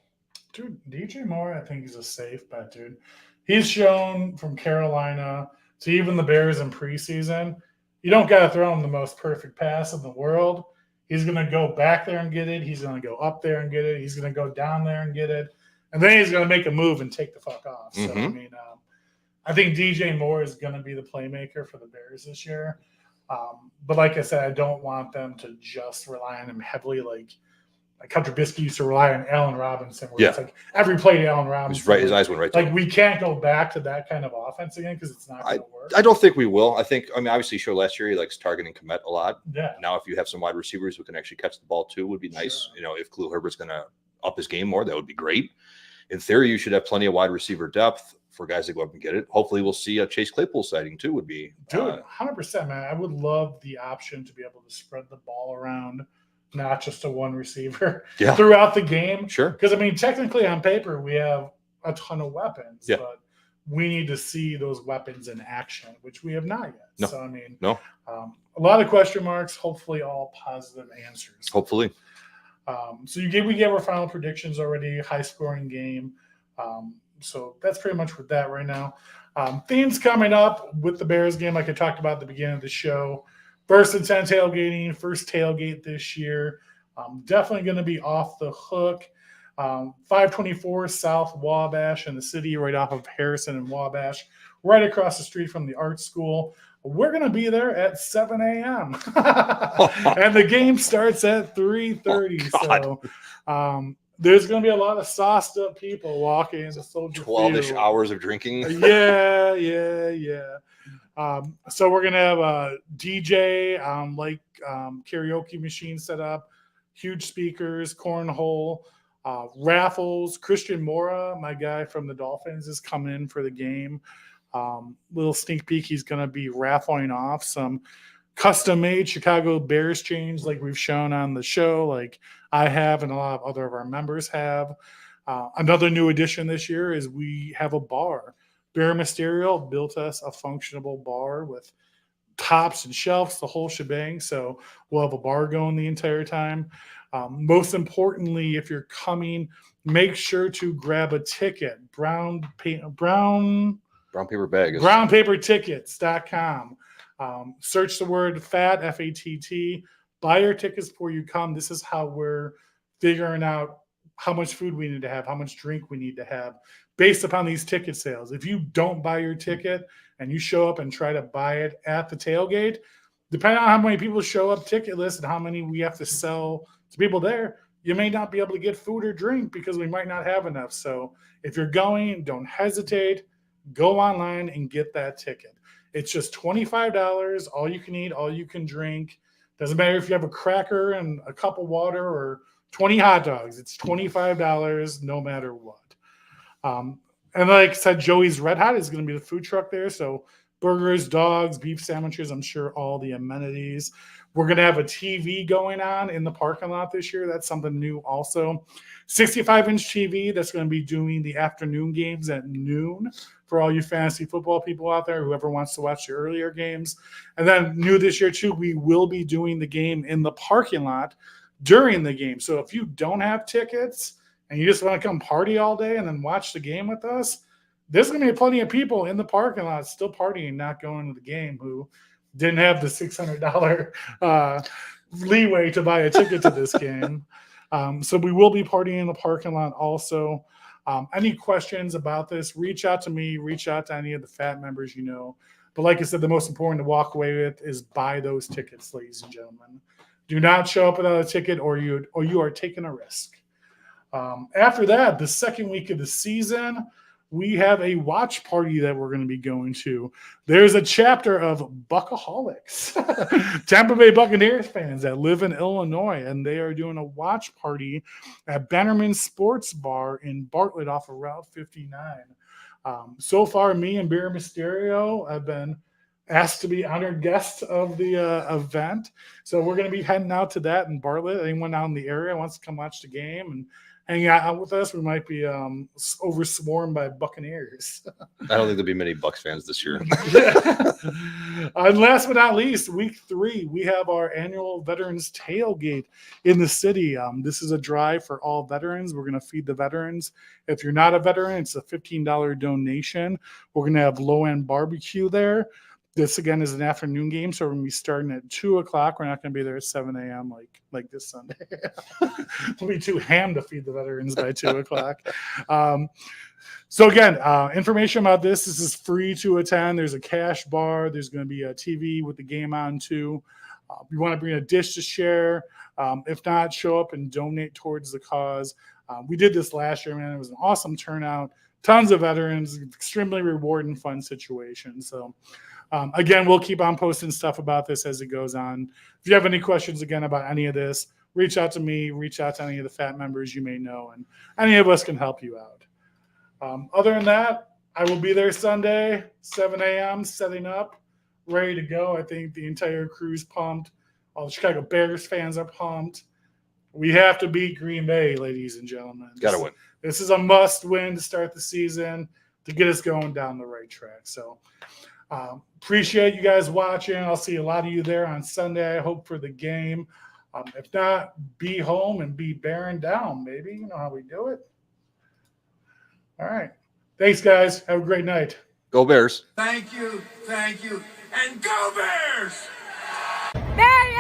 Dude, DJ Moore, I think he's a safe bet, dude. He's shown from Carolina to even the Bears in preseason, you don't got to throw him the most perfect pass in the world. He's going to go back there and get it. He's going to go up there and get it. He's going to go down there and get it. And then he's going to make a move and take the fuck off. So, I mean, I think DJ Moore is going to be the playmaker for the Bears this year. But like I said, I don't want them to just rely on him heavily like Trubisky used to rely on Allen Robinson, where it's like every play to Allen Robinson. His eyes went right to him. Like, we can't go back to that kind of offense again because it's not going to work. I don't think we will. Obviously, showed last year he likes targeting Komet a lot. Yeah. Now, if you have some wide receivers who can actually catch the ball too, would be nice. Sure. If Khalil Herbert's going to up his game more, that would be great. in theory, you should have plenty of wide receiver depth for guys to go up and get it. Hopefully we'll see a Chase Claypool sighting too would be. Dude, 100%, man. I would love the option to be able to spread the ball around, not just to one receiver throughout the game. Sure. Because, I mean, technically on paper, we have a ton of weapons, but we need to see those weapons in action, which we have not yet. No. So, I mean, a lot of question marks, hopefully all positive answers. Hopefully. So we gave our final predictions already, high-scoring game. So that's pretty much with that right now. Themes coming up with the Bears game, like I talked about at the beginning of the show. First and 10 tailgating, first tailgate this year. Definitely going to be off the hook. 524 South Wabash in the city, right off of Harrison and Wabash, right across the street from the art school. We're going to be there at 7 a.m. and the game starts at 3:30. So there's going to be a lot of sauced up people walking into Soldier 12-ish hours of drinking. Yeah. So we're going to have a DJ, karaoke machine set up, huge speakers, cornhole, raffles. Christian Mora, my guy from the Dolphins, is coming in for the game. Little sneak peek, he's going to be raffling off some custom-made Chicago Bears chains like we've shown on the show, like I have and a lot of other of our members have. Another new addition this year is we have a bar. Bear Mysterio built us a functional bar with tops and shelves, the whole shebang. So we'll have a bar going the entire time. Most importantly, if you're coming, make sure to grab a ticket. Brownpapertickets.com. Search the word FAT, F-A-T-T. Buy your tickets before you come. This is how we're figuring out how much food we need to have, how much drink we need to have based upon these ticket sales. If you don't buy your ticket and you show up and try to buy it at the tailgate, depending on how many people show up ticket list and how many we have to sell to people there, you may not be able to get food or drink because we might not have enough. So if you're going, don't hesitate. Go online and get that ticket. It's just $25, all you can eat, all you can drink. Doesn't matter if you have a cracker and a cup of water or 20 hot dogs. It's $25 no matter what. And like I said, Joey's Red Hot is going to be the food truck there. So burgers, dogs, beef sandwiches, I'm sure all the amenities. We're going to have a TV going on in the parking lot this year. That's something new also. 65-inch TV that's going to be doing the afternoon games at noon for all you fantasy football people out there, whoever wants to watch the earlier games. And then new this year too, we will be doing the game in the parking lot during the game. So if you don't have tickets and you just want to come party all day and then watch the game with us, there's going to be plenty of people in the parking lot still partying, not going to the game, who didn't have the $600 leeway to buy a ticket to this game. So we will be partying in the parking lot also. Any questions about this, reach out to me, reach out to any of the FAT members you know. But like I said, the most important to walk away with is buy those tickets, ladies and gentlemen. Do not show up without a ticket or you are taking a risk. After that, the second week of the season, we have a watch party that we're going to be going to. There's a chapter of Buckaholics, Tampa Bay Buccaneers fans that live in Illinois, and they are doing a watch party at Bannerman Sports Bar in Bartlett off of Route 59. So far, me and Bear Mysterio have been asked to be honored guests of the event. So we're going to be heading out to that in Bartlett. Anyone out in the area wants to come watch the game and hang out with us, we might be overswarmed by Buccaneers. I don't think there'll be many Bucs fans this year. And last but not least, week 3, we have our annual Veterans Tailgate in the city. This is a drive for all veterans. We're going to feed the veterans. If you're not a veteran, it's a $15 donation. We're going to have low-end barbecue there. This, again, is an afternoon game, so we're going to be starting at 2 o'clock. We're not going to be there at 7 a.m. like this Sunday. We'll be too ham to feed the veterans by 2 o'clock. So, again, information about this. This is free to attend. There's a cash bar. There's going to be a TV with the game on, too. You want to bring a dish to share. If not, show up and donate towards the cause. We did this last year, man. It was an awesome turnout. Tons of veterans. Extremely rewarding, fun situation. So, again, we'll keep on posting stuff about this as it goes on. If you have any questions, again, about any of this, reach out to me, reach out to any of the FAT members you may know, and any of us can help you out. Other than that, I will be there Sunday, 7 a.m., setting up, ready to go. I think the entire crew's pumped. All the Chicago Bears fans are pumped. We have to beat Green Bay, ladies and gentlemen. Got to win. This is a must-win to start the season to get us going down the right track. So appreciate you guys watching. I'll see a lot of you there on Sunday, I hope, for the game. If not, be home and be bearing down, maybe. You know how we do it. All right. Thanks, guys. Have a great night. Go Bears. Thank you, and go Bears! Bears!